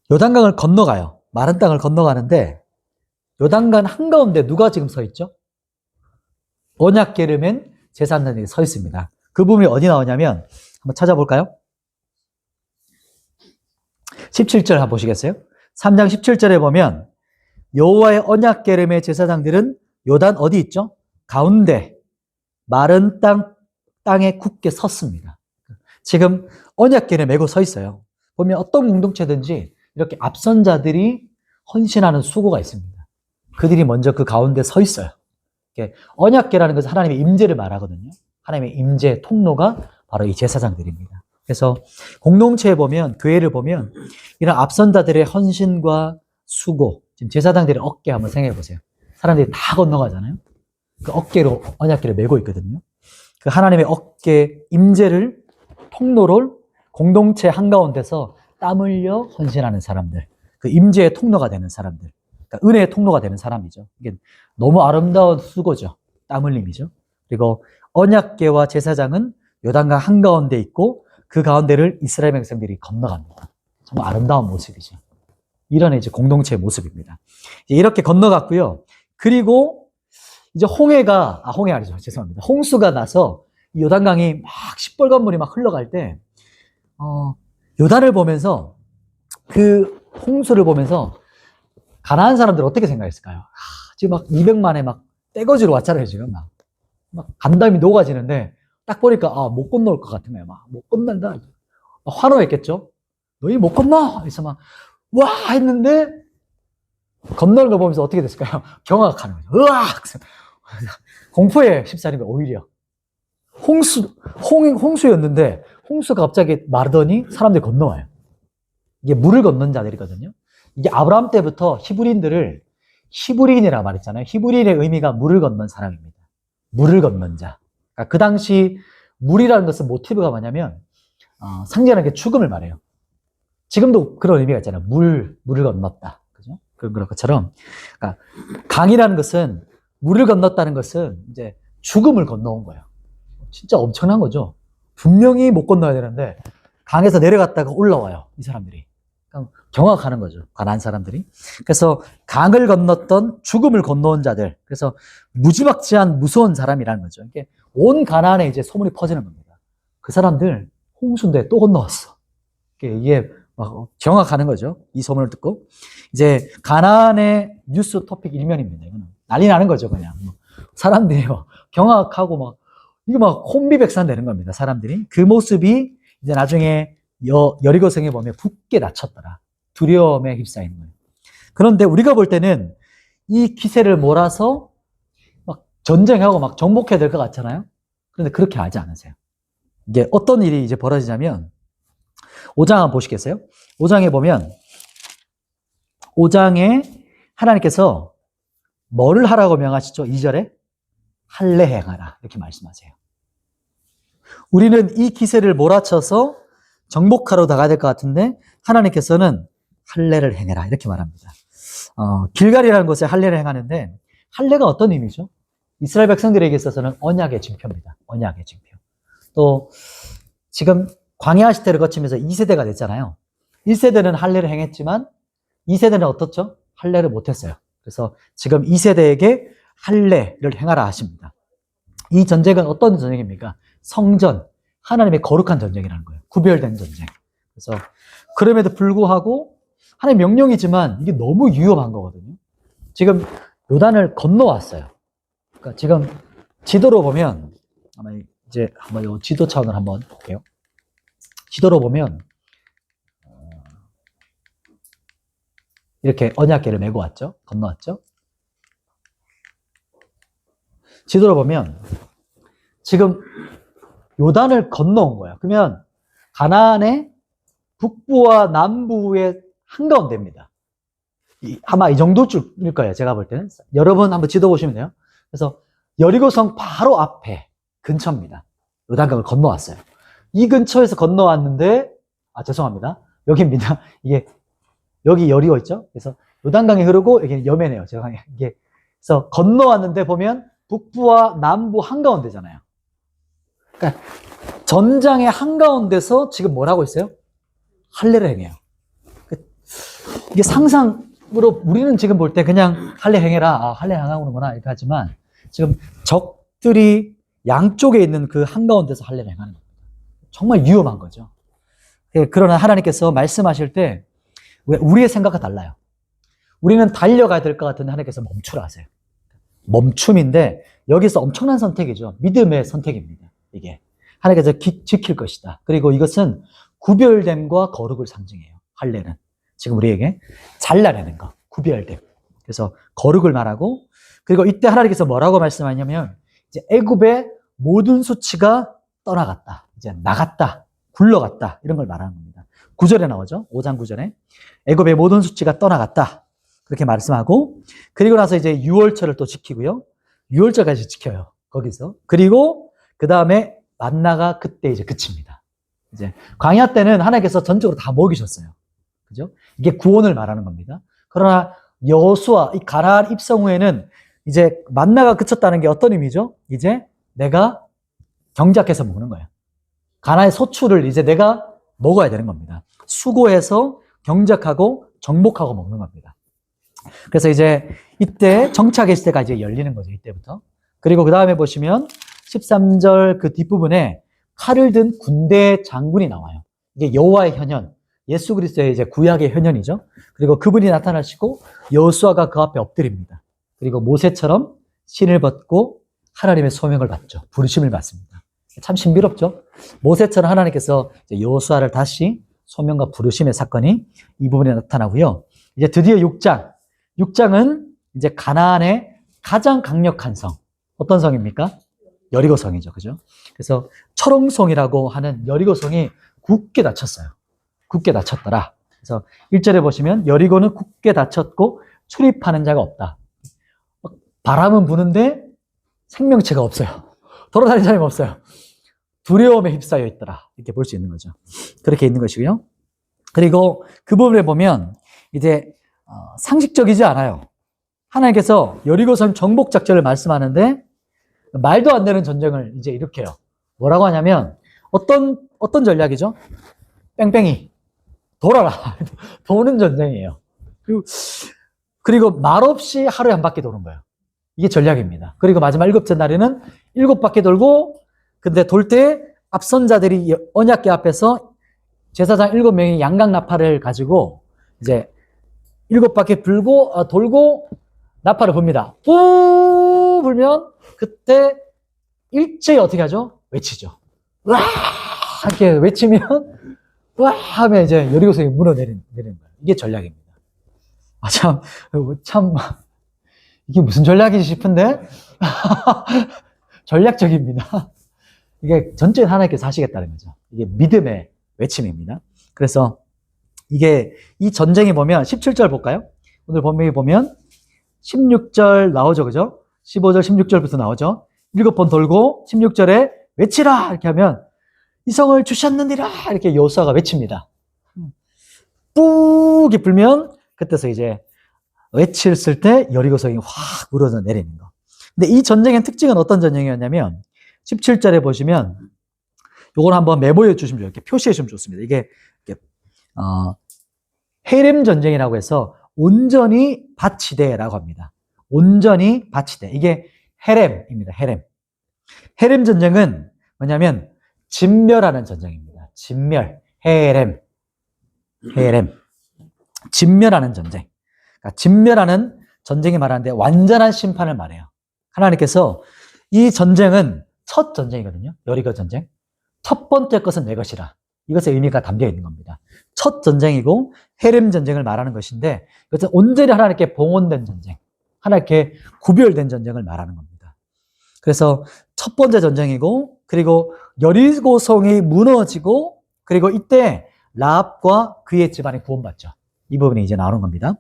요단강을 건너가요. 마른 땅을 건너가는데 요단강 한가운데 누가 지금 서 있죠? 언약궤를 맨 제사장들이 서 있습니다. 그 부분이 어디 나오냐면 한번 찾아볼까요? 17절 한번 보시겠어요? 3장 17절에 보면 여호와의 언약궤를 맨 제사장들은 요단 어디 있죠? 가운데 마른 땅에 굳게 섰습니다. 지금 언약궤를 메고 서 있어요. 보면 어떤 공동체든지 이렇게 앞선 자들이 헌신하는 수고가 있습니다. 그들이 먼저 그 가운데 서 있어요. 언약궤라는 것은 하나님의 임재를 말하거든요. 하나님의 임재 통로가 바로 이 제사장들입니다. 그래서 공동체에 보면, 교회를 보면 이런 앞선 자들의 헌신과 수고, 지금 제사장들의 어깨 한번 생각해 보세요. 사람들이 다 건너가잖아요. 그 어깨로 언약궤를 메고 있거든요. 그 하나님의 어깨 임재를 통로를 공동체 한가운데서 땀 흘려 헌신하는 사람들, 그 임재의 통로가 되는 사람들, 그러니까 은혜의 통로가 되는 사람이죠. 이게 너무 아름다운 수고죠. 땀 흘림이죠. 그리고 언약궤와 제사장은 요단강 한가운데 있고 그 가운데를 이스라엘 백성들이 건너갑니다. 정말 아름다운 모습이죠. 이런 이제 공동체의 모습입니다. 이렇게 건너갔고요. 그리고 이제 홍해 아니죠. 죄송합니다. 홍수가 나서 이 요단강이 막 시뻘건 물이 막 흘러갈 때, 요단을 보면서 그 홍수를 보면서 가나안 사람들 어떻게 생각했을까요? 지금 막 200만에 막 떼거지로 왔잖아요, 지금 막 간담이 녹아지는데 딱 보니까 못 건널 것 같은 거예요. 막 못 건넌다. 환호했겠죠? 너희 못 건너! 그래서 막 와! 했는데 건너는 걸 보면서 어떻게 됐을까요? 경악하는 거죠. 으악! 공포에 휩싸린 거예요, 오히려. 홍수였는데 홍수가 갑자기 마르더니 사람들이 건너와요. 이게 물을 건넌 자들이거든요. 이게 아브라함 때부터 히브리인이라고 말했잖아요. 히브리인의 의미가 물을 건넌 사람입니다. 물을 건넌 자. 그러니까 그 당시 물이라는 것은 모티브가 뭐냐면 상징하는 게 죽음을 말해요. 지금도 그런 의미가 있잖아요. 물을 건넜다. 그죠? 그런 것처럼. 그러니까 강이라는 것은 물을 건넜다는 것은 이제 죽음을 건너온 거예요. 진짜 엄청난 거죠. 분명히 못 건너야 되는데 강에서 내려갔다가 올라와요. 이 사람들이. 경악하는 거죠. 가나안 사람들이. 그래서 강을 건넜던 죽음을 건너온 자들. 그래서 무지막지한 무서운 사람이라는 거죠. 이게 온 가나안에 이제 소문이 퍼지는 겁니다. 그 사람들 홍수인데 또 건너왔어. 이게 막 경악하는 거죠. 이 소문을 듣고. 이제 가나안의 뉴스 토픽 일면입니다. 이거는 난리 나는 거죠, 그냥. 사람들이 막 경악하고 막, 이거 막 혼비백산 되는 겁니다, 사람들이. 그 모습이 이제 나중에 여리고성에 보면 붓게 닫혔더라. 두려움에 휩싸이는 거예요. 그런데 우리가 볼 때는 이 기세를 몰아서 막 전쟁하고 막 정복해야 될 것 같잖아요. 그런데 그렇게 하지 않으세요. 이게 어떤 일이 이제 벌어지냐면, 5장 한번 보시겠어요? 5장에 보면, 5장에 하나님께서 뭐를 하라고 명하시죠? 2절에 할례 행하라 이렇게 말씀하세요. 우리는 이 기세를 몰아쳐서 정복하러 나가야 될 것 같은데 하나님께서는 할례를 행해라 이렇게 말합니다. 길갈이라는 곳에 할례를 행하는데, 할례가 어떤 의미죠? 이스라엘 백성들에게 있어서는 언약의 징표입니다. 언약의 징표. 또 지금 광야 시대를 거치면서 2세대가 됐잖아요. 1세대는 할례를 행했지만 2세대는 어떻죠? 할례를 못했어요. 그래서 지금 2세대에게 할례를 행하라 하십니다. 이 전쟁은 어떤 전쟁입니까? 성전, 하나님의 거룩한 전쟁이라는 거예요. 구별된 전쟁. 그래서 그럼에도 불구하고 하나님의 명령이지만 이게 너무 위험한 거거든요. 지금 요단을 건너왔어요. 그러니까 지금 지도로 보면, 아마 이제 한번 요 지도 차원을 한번 볼게요. 지도로 보면 이렇게 언약궤를 메고 왔죠. 건너왔죠. 지도로 보면 지금 요단을 건너온 거예요. 그러면 가나안의 북부와 남부의 한가운데입니다. 아마 이 정도 줄일 거예요. 제가 볼 때는. 여러분 한번 지도 보시면 돼요. 그래서 여리고성 바로 앞에 근처입니다. 요단강을 건너왔어요. 이 근처에서 건너왔는데, 죄송합니다. 여기입니다. 여기 여리고 있죠? 그래서 요단강이 흐르고, 여기는 여매네요. 제가 그래서 건너왔는데 보면 북부와 남부 한가운데잖아요. 그러니까 전장의 한가운데서 지금 뭘 하고 있어요? 할례를 행해요. 이게 상상으로 우리는 지금 볼 때 그냥 할례 행해라, 할례 행하는구나 이렇게 하지만 지금 적들이 양쪽에 있는 그 한가운데서 할례를 행하는 겁니다. 정말 위험한 거죠. 그러나 하나님께서 말씀하실 때 우리의 생각과 달라요. 우리는 달려가야 될 것 같은데 하나님께서 멈추라 하세요. 멈춤인데 여기서 엄청난 선택이죠. 믿음의 선택입니다. 이게 하나님께서 지킬 것이다. 그리고 이것은 구별됨과 거룩을 상징해요. 할례는 지금 우리에게 잘라내는 거, 구별됨. 그래서 거룩을 말하고, 그리고 이때 하나님께서 뭐라고 말씀하냐면 이제 애굽의 모든 수치가 떠나갔다. 이제 나갔다. 굴러갔다. 이런 걸 말하는 겁니다. 9절에 나오죠. 5장 9절에 애굽의 모든 수치가 떠나갔다. 그렇게 말씀하고, 그리고 나서 이제 유월절을 또 지키고요. 유월절까지 지켜요. 거기서. 그리고 그 다음에 만나가 그때 이제 그칩니다. 이제 광야 때는 하나님께서 전적으로 다 먹이셨어요. 그죠? 이게 구원을 말하는 겁니다. 그러나 여호수아 이 가나안 입성 후에는 이제 만나가 그쳤다는 게 어떤 의미죠? 이제 내가 경작해서 먹는 거예요. 가나안의 소출을 이제 내가 먹어야 되는 겁니다. 수고해서 경작하고 정복하고 먹는 겁니다. 그래서 이제 이때 정착의 시대가 이제 열리는 거죠. 이때부터. 그리고 그 다음에 보시면 13절 그 뒷부분에 칼을 든 군대 장군이 나와요. 이게 여호와의 현현, 예수 그리스도의 이제 구약의 현현이죠. 그리고 그분이 나타나시고 여호수아가 그 앞에 엎드립니다. 그리고 모세처럼 신을 벗고 하나님의 소명을 받죠. 부르심을 받습니다. 참 신비롭죠. 모세처럼 하나님께서 여호수아를 다시 소명과 부르심의 사건이 이 부분에 나타나고요. 이제 드디어 6장은 이제 가나안의 가장 강력한 성. 어떤 성입니까? 여리고성이죠. 그죠? 그래서 철옹성이라고 하는 여리고성이 굳게 닫혔어요. 굳게 닫혔더라. 그래서 1절에 보시면 여리고는 굳게 닫혔고 출입하는 자가 없다. 바람은 부는데 생명체가 없어요. 돌아다니는 사람이 없어요. 두려움에 휩싸여 있더라. 이렇게 볼 수 있는 거죠. 그렇게 있는 것이고요. 그리고 그 부분에 보면 이제 상식적이지 않아요. 하나님께서 여리고성 정복 작전을 말씀하는데 말도 안 되는 전쟁을 이제 일으켜요. 뭐라고 하냐면 어떤 전략이죠? 뺑뺑이 돌아라. 도는 전쟁이에요. 그리고 말없이 하루에 한 바퀴 도는 거예요. 이게 전략입니다. 그리고 마지막 7째 날에는 7바퀴 돌고, 근데 돌 때 앞선 자들이 언약궤 앞에서 제사장 7명이 양각 나팔을 가지고 이제 7바퀴 돌고 나팔을 붑니다. 뿌 불면 그때 일제히 어떻게 하죠? 외치죠. 와! 이렇게 외치면 와! 하면 이제 여리고성이 무너내리는 거예요. 이게 전략입니다. 아, 참, 이게 무슨 전략이지 싶은데? 전략적입니다. 이게 전적인 하나님께서 하시겠다는 거죠. 이게 믿음의 외침입니다. 그래서 이 전쟁이 보면 17절 볼까요? 오늘 본문에 보면 16절 나오죠. 그죠? 15절, 16절부터 나오죠. 7번 돌고 16절에 외치라! 이렇게 하면 이 성을 주셨느니라! 이렇게 여호수아가 외칩니다. 뿌기 불면 그때서 이제 외쳤을 때 여리고성이 확 무너져 내리는 거. 근데 이 전쟁의 특징은 어떤 전쟁이었냐면 17절에 보시면 요걸 한번 메모해 주시면 좋겠 이렇게 표시해 주시면 좋습니다. 이게 헤렘 전쟁이라고 해서 온전히 바치되라고 합니다. 온전히 바치되. 이게 헤렘입니다. 헤렘. 헤렘 전쟁은 뭐냐면 진멸하는 전쟁입니다. 진멸. 헤렘. 진멸하는 전쟁. 그러니까 진멸하는 전쟁이 말하는데 완전한 심판을 말해요. 하나님께서 이 전쟁은 첫 전쟁이거든요. 여리고 전쟁. 첫 번째 것은 내 것이라. 이것의 의미가 담겨 있는 겁니다. 첫 전쟁이고 헤렘 전쟁을 말하는 것인데 이것은 온전히 하나님께 봉헌된 전쟁, 하나님께 구별된 전쟁을 말하는 겁니다. 그래서 첫 번째 전쟁이고 그리고 여리고성이 무너지고 그리고 이때 라합과 그의 집안이 구원받죠. 이 부분이 이제 나오는 겁니다.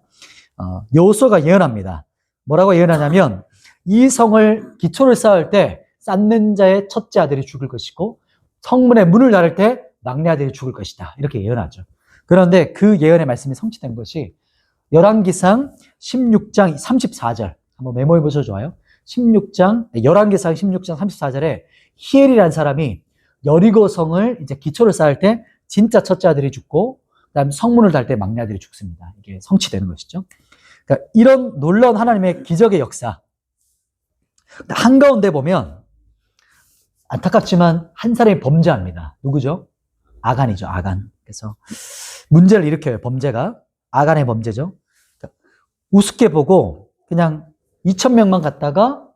여호수아가 예언합니다. 뭐라고 예언하냐면 이 성을 기초를 쌓을 때 쌓는 자의 첫째 아들이 죽을 것이고 성문의 문을 닫을 때 막내 아들이 죽을 것이다. 이렇게 예언하죠. 그런데 그 예언의 말씀이 성취된 것이 열왕기상 16장 34절 한번 메모해 보셔도 좋아요. 열왕기상 16장 34절에 히엘이라는 사람이 여리고성을 이제 기초를 쌓을 때 진짜 첫째 아들이 죽고 그다음 성문을 달 때 막내 아들이 죽습니다. 이게 성취되는 것이죠. 그러니까 이런 놀라운 하나님의 기적의 역사. 한가운데 보면 안타깝지만 한 사람이 범죄합니다. 누구죠? 아간이죠. 아간. 그래서 문제를 일으켜요. 범죄가. 아간의 범죄죠. 그러니까 우습게 보고 그냥 2,000명만 갔다가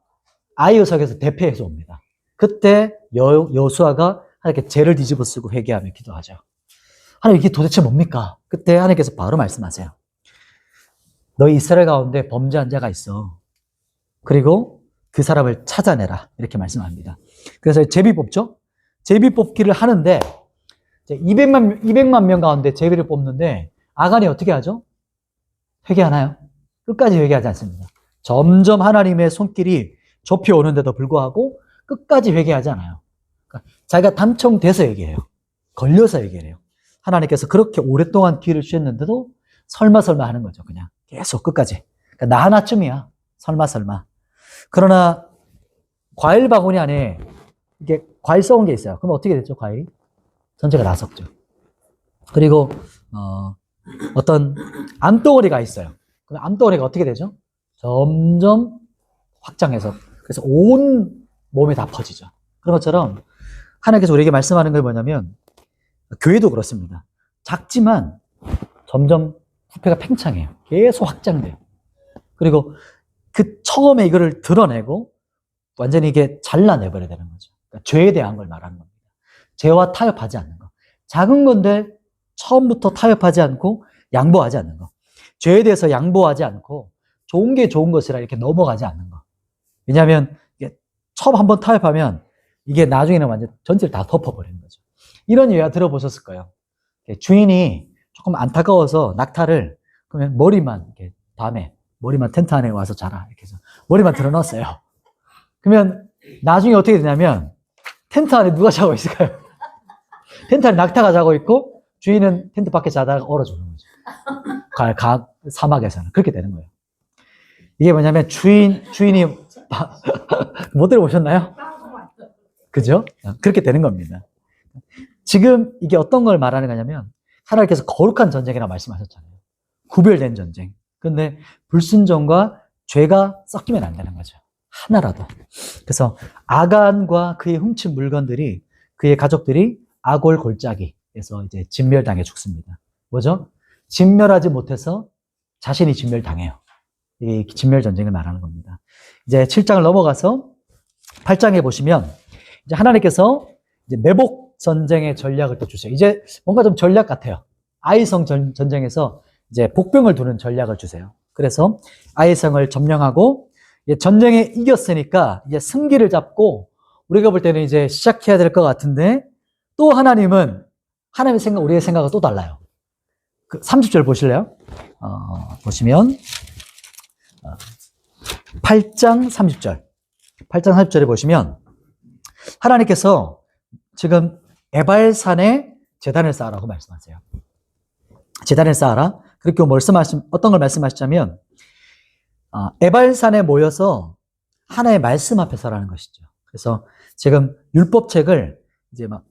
아이어석에서 대패해서 옵니다. 그때 여호수아가 하나님께 죄를 뒤집어 쓰고 회개하며 기도하죠. 하나님 이게 도대체 뭡니까? 그때 하나님께서 바로 말씀하세요. 너희 이스라엘 가운데 범죄한 자가 있어. 그리고 그 사람을 찾아내라. 이렇게 말씀합니다. 그래서 제비 뽑죠? 제비 뽑기를 하는데 200만 명 가운데 제비를 뽑는데 아간이 어떻게 하죠? 회개하나요? 끝까지 회개하지 않습니다. 점점 하나님의 손길이 좁혀오는데도 불구하고 끝까지 회개하지 않아요. 그러니까 자기가 단청돼서 회개해요. 걸려서 회개해요. 하나님께서 그렇게 오랫동안 기회를 주셨는데도 설마 하는 거죠. 그냥 계속 끝까지. 그러니까 나 하나쯤이야. 설마. 그러나 과일 바구니 안에 이게 과일 썩은 게 있어요. 그럼 어떻게 됐죠? 과일이? 전체가 다 썩죠. 그리고 어떤 암덩어리가 있어요. 그럼 암덩어리가 어떻게 되죠? 점점 확장해서 그래서 온 몸에 다 퍼지죠. 그런 것처럼 하나님께서 우리에게 말씀하는 게 뭐냐면 교회도 그렇습니다. 작지만 점점 부패가 팽창해요. 계속 확장돼요. 그리고 그 처음에 이거를 드러내고 완전히 이게 잘라내버려야 되는 거죠. 그러니까 죄에 대한 걸 말하는 겁니다. 죄와 타협하지 않는 거. 작은 건데 처음부터 타협하지 않고 양보하지 않는 거. 죄에 대해서 양보하지 않고 좋은 게 좋은 것이라 이렇게 넘어가지 않는 거. 왜냐하면 이게 처음 한번 타협하면 이게 나중에는 완전 전체를 다 덮어버리는 거죠. 이런 예화 들어보셨을 거예요. 주인이 조금 안타까워서 낙타를 그러면 머리만 이렇게 밤에 머리만 텐트 안에 와서 자라 이렇게 해서 머리만 드러놨어요. 그러면 나중에 어떻게 되냐면 텐트 안에 누가 자고 있을까요? 텐트 안에 낙타가 자고 있고 주인은 텐트 밖에 자다가 얼어 죽는 거죠. 사막에서는 그렇게 되는 거예요. 이게 뭐냐면 주인이 못 들어보셨나요? 그죠? 그렇게 되는 겁니다. 지금 이게 어떤 걸 말하는 거냐면 하나님께서 거룩한 전쟁이라고 말씀하셨잖아요. 구별된 전쟁. 근데 불순종과 죄가 섞이면 안 되는 거죠. 하나라도. 그래서 아간과 그의 훔친 물건들이 그의 가족들이 아골 골짜기에서 이제 진멸당해 죽습니다. 뭐죠? 진멸하지 못해서 자신이 진멸당해요. 이 진멸 전쟁을 말하는 겁니다. 이제 7장을 넘어가서 8장에 보시면 이제 하나님께서 이제 매복 전쟁의 전략을 또 주세요. 이제 뭔가 좀 전략 같아요. 아이성 전쟁에서 이제 복병을 두는 전략을 주세요. 그래서 아이성을 점령하고 이제 전쟁에 이겼으니까 이제 승기를 잡고 우리가 볼 때는 이제 시작해야 될 것 같은데 또 하나님은 하나님의 생각, 우리의 생각은 또 달라요. 그 30절 보실래요? 보시면 8장 30절. 8장 30절에 보시면 하나님께서 지금 에발산에 제단을 쌓으라고 말씀하세요. 제단을 쌓아라. 그렇게 어떤 걸 말씀하시자면 에발산에 모여서 하나의 말씀 앞에 서라는 것이죠. 그래서 지금 율법책을 이제 막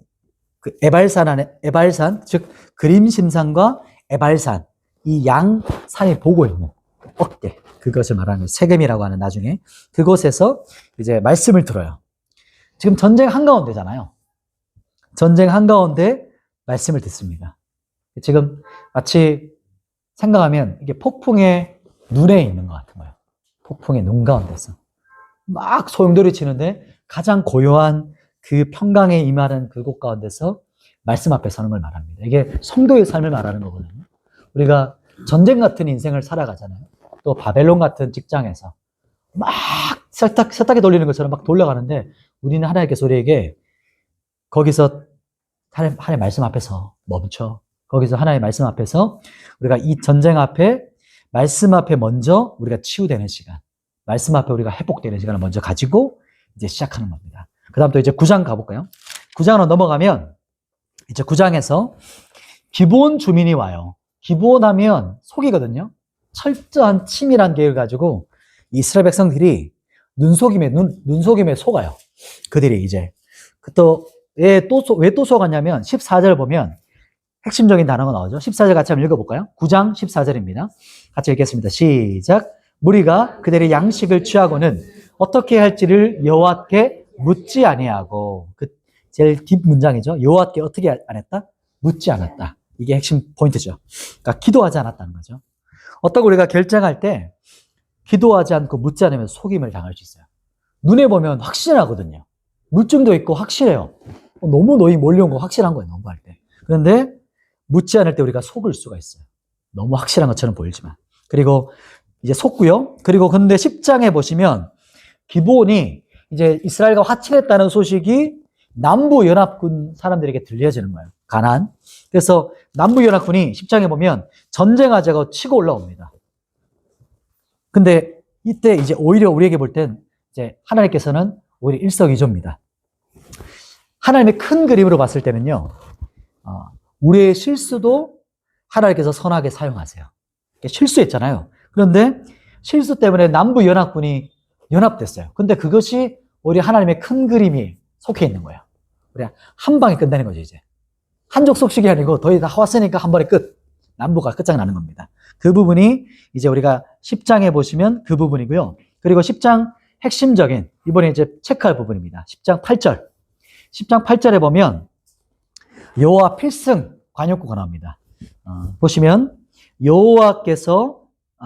그 에발산, 즉 그림심산과 에발산, 이 양 산이 보고 있는 어깨, 그것을 말하는 세겜이라고 하는 나중에 그곳에서 이제 말씀을 들어요. 지금 전쟁 한가운데잖아요. 전쟁 한가운데 말씀을 듣습니다. 지금 마치 생각하면 이게 폭풍의 눈에 있는 것 같은 거예요. 폭풍의 눈 가운데서 막 소용돌이 치는데 가장 고요한 그 평강에 임하는 그곳 가운데서 말씀 앞에 서는 걸 말합니다. 이게 성도의 삶을 말하는 거거든요. 우리가 전쟁 같은 인생을 살아가잖아요. 또 바벨론 같은 직장에서 막 세탁기 돌리는 것처럼 막 돌려가는데 우리는 하나님께서 우리에게 거기서 하나님의 말씀 앞에서 멈춰. 거기서 하나님의 말씀 앞에서 우리가 이 전쟁 앞에 말씀 앞에 먼저 우리가 치유되는 시간, 말씀 앞에 우리가 회복되는 시간을 먼저 가지고 이제 시작하는 겁니다. 그 다음 또 이제 9장 가볼까요? 9장으로 넘어가면 이제 9장에서 기브온 주민이 와요. 기브온 하면 속이거든요. 철저한 치밀한 계획을 가지고 이스라엘 백성들이 눈속임에 속아요. 그들이 이제 왜 또 속았냐면 14절 보면 핵심적인 단어가 나오죠. 14절 같이 한번 읽어볼까요? 9장 14절입니다. 같이 읽겠습니다. 시작. 무리가 그들의 양식을 취하고는 어떻게 할지를 여호와께 묻지 아니하고, 그 제일 뒷 문장이죠. 여호와께 어떻게 안 했다? 묻지 않았다. 이게 핵심 포인트죠. 그러니까 기도하지 않았다는 거죠. 어떻게 우리가 결정할 때 기도하지 않고 묻지 않으면 속임을 당할 수 있어요. 눈에 보면 확실하거든요. 물증도 있고 확실해요. 너무 노이 몰려온 거 확실한 거예요. 농구할 때. 그런데 묻지 않을 때 우리가 속을 수가 있어요. 너무 확실한 것처럼 보이지만. 그리고 이제 속고요. 그리고 근데 10장에 보시면 기브온이 이제 이스라엘과 화친했다는 소식이 남부연합군 사람들에게 들려지는 거예요. 가나안. 그래서 남부연합군이 10장에 보면 전쟁하자고 치고 올라옵니다. 근데 이때 이제 오히려 우리에게 볼 땐 이제 하나님께서는 오히려 일석이조입니다. 하나님의 큰 그림으로 봤을 때는요, 우리의 실수도 하나님께서 선하게 사용하세요. 실수했잖아요. 그런데 실수 때문에 남부연합군이 연합됐어요. 근데 그것이 우리 하나님의 큰 그림이 속해 있는 거예요. 우리 한 방에 끝내는 거죠, 이제. 한족 속식이 아니고 거의 다 왔으니까 한 번에 끝. 남부가 끝장나는 겁니다. 그 부분이 이제 우리가 10장에 보시면 그 부분이고요. 그리고 10장 핵심적인, 이번에 이제 체크할 부분입니다. 10장 8절. 10장 8절에 보면 여호와 필승 관역구가 나옵니다. 보시면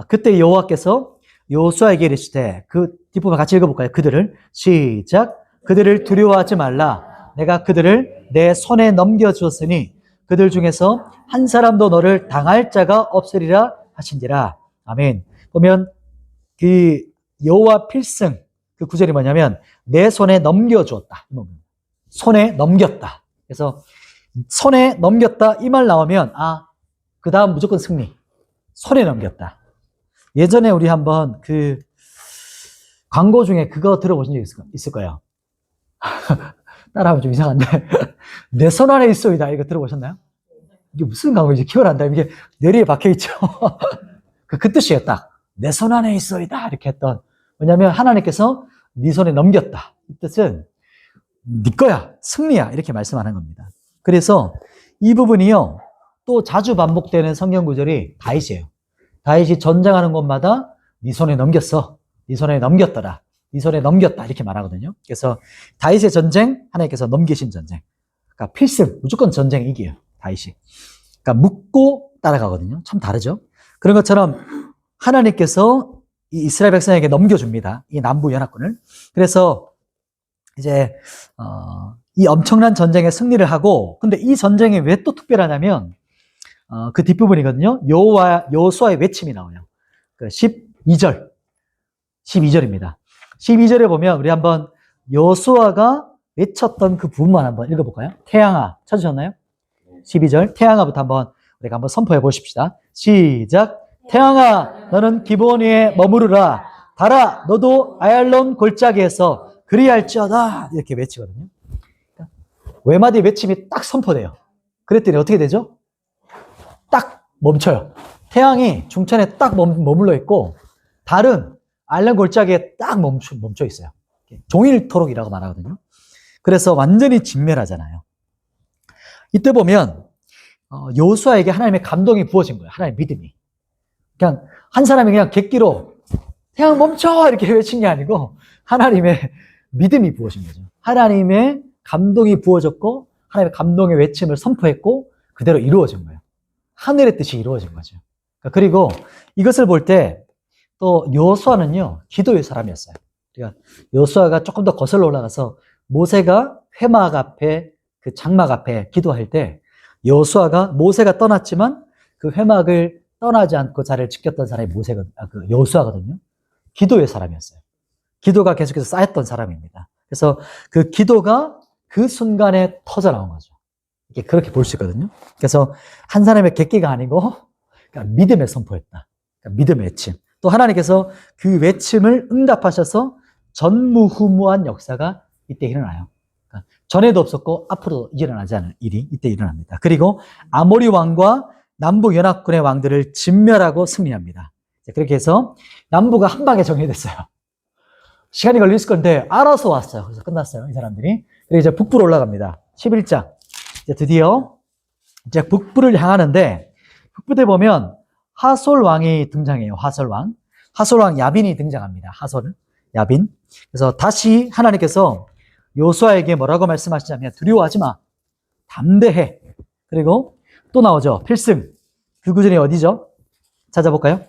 그때 여호와께서 여호수아에게 이르시되, 그 뒷부분 같이 읽어볼까요? 그들을 시작. 그들을 두려워하지 말라. 내가 그들을 내 손에 넘겨주었으니 그들 중에서 한 사람도 너를 당할 자가 없으리라 하신지라. 아멘. 보면 그 여호와 필승, 그 구절이 뭐냐면 내 손에 넘겨주었다. 손에 넘겼다. 그래서 손에 넘겼다 이 말 나오면 그 다음 무조건 승리. 손에 넘겼다. 예전에 우리 한번 그 광고 중에 그거 들어보신 적 있을 거예요. 따라하면 좀 이상한데 내 손 안에 있소이다. 이거 들어보셨나요? 이게 무슨 광고인지 기억 안 나요. 이게 뇌리에 박혀있죠. 그 뜻이에요. 딱 내 손 안에 있소이다 이렇게 했던. 왜냐하면 하나님께서 네 손에 넘겼다. 이 뜻은 네 거야, 승리야 이렇게 말씀하는 겁니다. 그래서 이 부분이요, 또 자주 반복되는 성경 구절이 다윗이에요. 다윗이 전쟁하는 곳마다 네 손에 넘겼어, 네 손에 넘겼더라. 네 손에 넘겼다 이렇게 말하거든요. 그래서 다윗의 전쟁, 하나님께서 넘기신 전쟁. 그러니까 필승, 무조건 전쟁 이겨요. 다윗이. 그러니까 묻고 따라가거든요. 참 다르죠. 그런 것처럼 하나님께서 이 이스라엘 백성에게 넘겨줍니다. 이 남부 연합군을. 그래서 이제 이 엄청난 전쟁에 승리를 하고, 근데 이 전쟁이 왜 또 특별하냐면 그 뒷부분이거든요. 여호수아의 외침이 나와요. 그 12절입니다. 12절에 보면 우리 한번 여호수아가 외쳤던 그 부분만 한번 읽어볼까요? 태양아, 찾으셨나요? 12절 태양아부터 한번 우리가 한번 선포해 보십시다. 시작. 태양아, 너는 기브온 위에 머무르라. 달아, 너도 아얄론 골짜기에서 그리할지어다. 이렇게 외치거든요. 외마디 외침이 딱 선포돼요. 그랬더니 어떻게 되죠? 딱 멈춰요. 태양이 중천에 딱 머물러 있고 달은 아얄론 골짜기에 딱 멈춰 있어요. 종일토록이라고 말하거든요. 그래서 완전히 진멸하잖아요. 이때 보면 여호수아에게 하나님의 감동이 부어진 거예요. 하나님의 믿음이. 그냥 한 사람이 그냥 객기로 태양 멈춰 이렇게 외친 게 아니고 하나님의 믿음이 부어진 거죠. 하나님의 감동이 부어졌고 하나님의 감동의 외침을 선포했고 그대로 이루어진 거예요. 하늘의 뜻이 이루어진 거죠. 그리고 이것을 볼 때 또 여호수아는요 기도의 사람이었어요. 그러니까 여호수아가 조금 더 거슬러 올라가서 모세가 회막 앞에 그 장막 앞에 기도할 때 여호수아가 모세가 떠났지만 그 회막을 떠나지 않고 자리를 지켰던 사람이 그 여호수아거든요. 기도의 사람이었어요. 기도가 계속해서 쌓였던 사람입니다. 그래서 그 기도가 그 순간에 터져 나온 거죠. 이게 그렇게 볼 수 있거든요. 그래서 한 사람의 객기가 아니고 그러니까 믿음의 선포였다. 그러니까 믿음의 외침. 또 하나님께서 그 외침을 응답하셔서 전무후무한 역사가 이때 일어나요. 그러니까 전에도 없었고 앞으로 일어나지 않을 일이 이때 일어납니다. 그리고 아모리 왕과 남부 연합군의 왕들을 진멸하고 승리합니다. 그렇게 해서 남부가 한 방에 정리됐어요. 시간이 걸릴 건데 알아서 왔어요. 그래서 끝났어요. 이 사람들이. 그리고 이제 북부로 올라갑니다. 11장. 이제 드디어 이제 북부를 향하는데 북부에 보면 하솔 왕이 등장해요. 하솔 왕. 하솔 왕 야빈이 등장합니다. 하솔 야빈. 그래서 다시 하나님께서 여호수아에게 뭐라고 말씀하시냐면 두려워하지 마. 담대해. 그리고 또 나오죠. 필승. 그 구절이 어디죠? 찾아볼까요?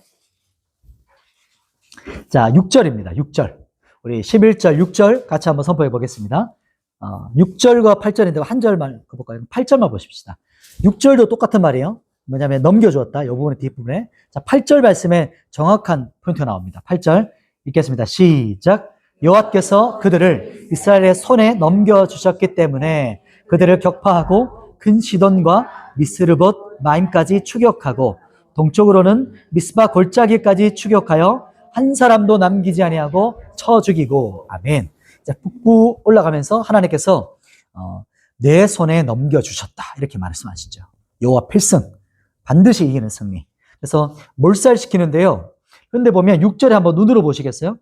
자, 6절입니다. 6절. 우리 11절, 6절 같이 한번 선포해 보겠습니다. 6절과 8절인데 한 절만 볼까요? 8절만 보십시다. 6절도 똑같은 말이에요. 뭐냐면 넘겨주었다. 이 부분의 뒷부분에. 자, 8절 말씀에 정확한 포인트가 나옵니다. 8절 읽겠습니다. 시작. 여호와께서 그들을 이스라엘의 손에 넘겨주셨기 때문에 그들을 격파하고 근 시돈과 미스르봇 마임까지 추격하고 동쪽으로는 미스바 골짜기까지 추격하여 한 사람도 남기지 아니하고 쳐 죽이고. 아멘. 자, 북부 올라가면서 하나님께서 내 손에 넘겨주셨다 이렇게 말씀하시죠. 여호와 필승, 반드시 이기는 승리. 그래서 몰살시키는데요. 그런데 보면 6절에 한번 눈으로 보시겠어요?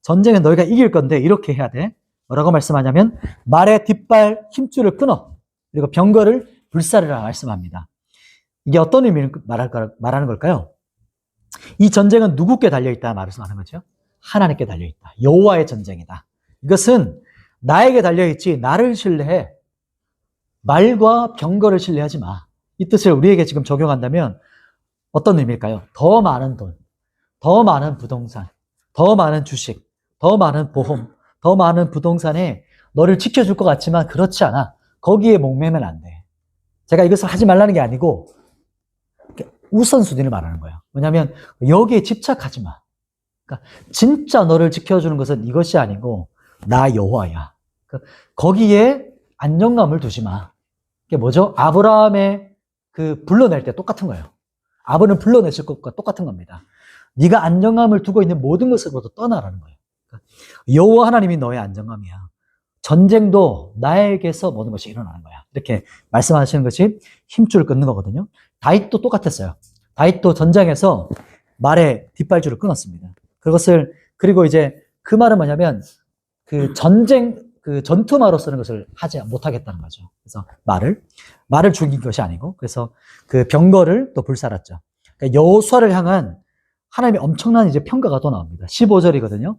전쟁은 너희가 이길 건데 이렇게 해야 돼. 뭐라고 말씀하냐면 말의 뒷발 힘줄을 끊어. 그리고 병거를 불사르라 말씀합니다. 이게 어떤 의미를 말하는 걸까요? 이 전쟁은 누구께 달려있다 말씀하는 거죠? 하나님께 달려있다. 여호와의 전쟁이다. 이것은 나에게 달려있지 나를 신뢰해. 말과 병거를 신뢰하지 마. 이 뜻을 우리에게 지금 적용한다면 어떤 의미일까요? 더 많은 돈, 더 많은 부동산, 더 많은 주식, 더 많은 보험, 더 많은 부동산에 너를 지켜줄 것 같지만 그렇지 않아. 거기에 목매면 안 돼. 제가 이것을 하지 말라는 게 아니고 우선순위를 말하는 거예요. 왜냐하면 여기에 집착하지 마. 그러니까 진짜 너를 지켜주는 것은 이것이 아니고 나 여호와야. 거기에 안정감을 두지 마. 이게 뭐죠? 아브라함의 그 불러낼 때 똑같은 거예요. 아버는 불러냈을 것과 똑같은 겁니다. 네가 안정감을 두고 있는 모든 것으로부터 떠나라는 거예요. 여호와 하나님이 너의 안정감이야. 전쟁도 나에게서 모든 것이 일어나는 거야. 이렇게 말씀하시는 것이 힘줄을 끊는 거거든요. 다윗도 똑같았어요. 다윗도 전장에서 말의 뒷발줄을 끊었습니다. 그리고 이제 그 말은 뭐냐면 그 전투마로 쓰는 것을 하지 못하겠다는 거죠. 그래서 말을 죽인 것이 아니고, 그래서 그 병거를 또 불살았죠. 그러니까 여호수아를 향한 하나님의 엄청난 이제 평가가 또 나옵니다. 15절이거든요.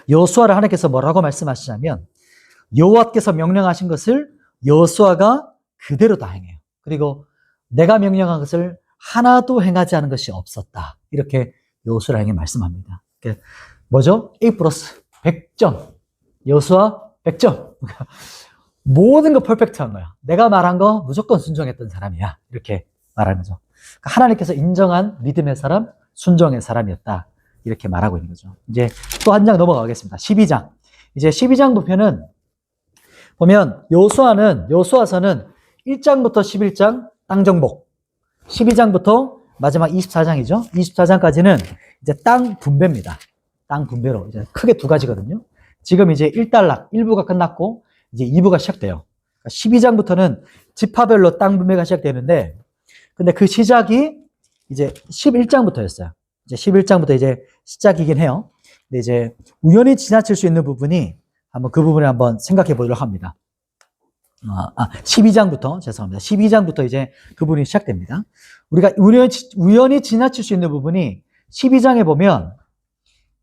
여호수아를 하나님께서 뭐라고 말씀하시냐면 여호와께서 명령하신 것을 여호수아가 그대로 다 행해요. 그리고 내가 명령한 것을 하나도 행하지 않은 것이 없었다. 이렇게 여호수아를 향해 말씀합니다. 뭐죠? A 플러스 100점. 여호수아 100점. 모든 거 퍼펙트한 거야. 내가 말한 거 무조건 순종했던 사람이야. 이렇게 말하는 거죠. 그러니까 하나님께서 인정한 믿음의 사람, 순종의 사람이었다. 이렇게 말하고 있는 거죠. 이제 또 한 장 넘어가겠습니다. 12장. 이제 12장 보면 여호수아서는 1장부터 11장 땅 정복, 12장부터 마지막 24장이죠. 24장까지는 이제 땅 분배입니다. 땅 분배로 이제 크게 두 가지거든요. 지금 이제 1단락 1부가 끝났고 이제 2부가 시작돼요. 그러니까 12장부터는 지파별로 땅 분배가 시작되는데, 근데 그 시작이 이제 11장부터였어요. 이제 11장부터 이제 시작이긴 해요. 근데 이제 우연히 지나칠 수 있는 부분이 한번 그 부분을 한번 생각해 보도록 합니다. 12장부터, 죄송합니다. 12장부터 이제 그 부분이 시작됩니다. 우리가 우연히 지나칠 수 있는 부분이 12장에 보면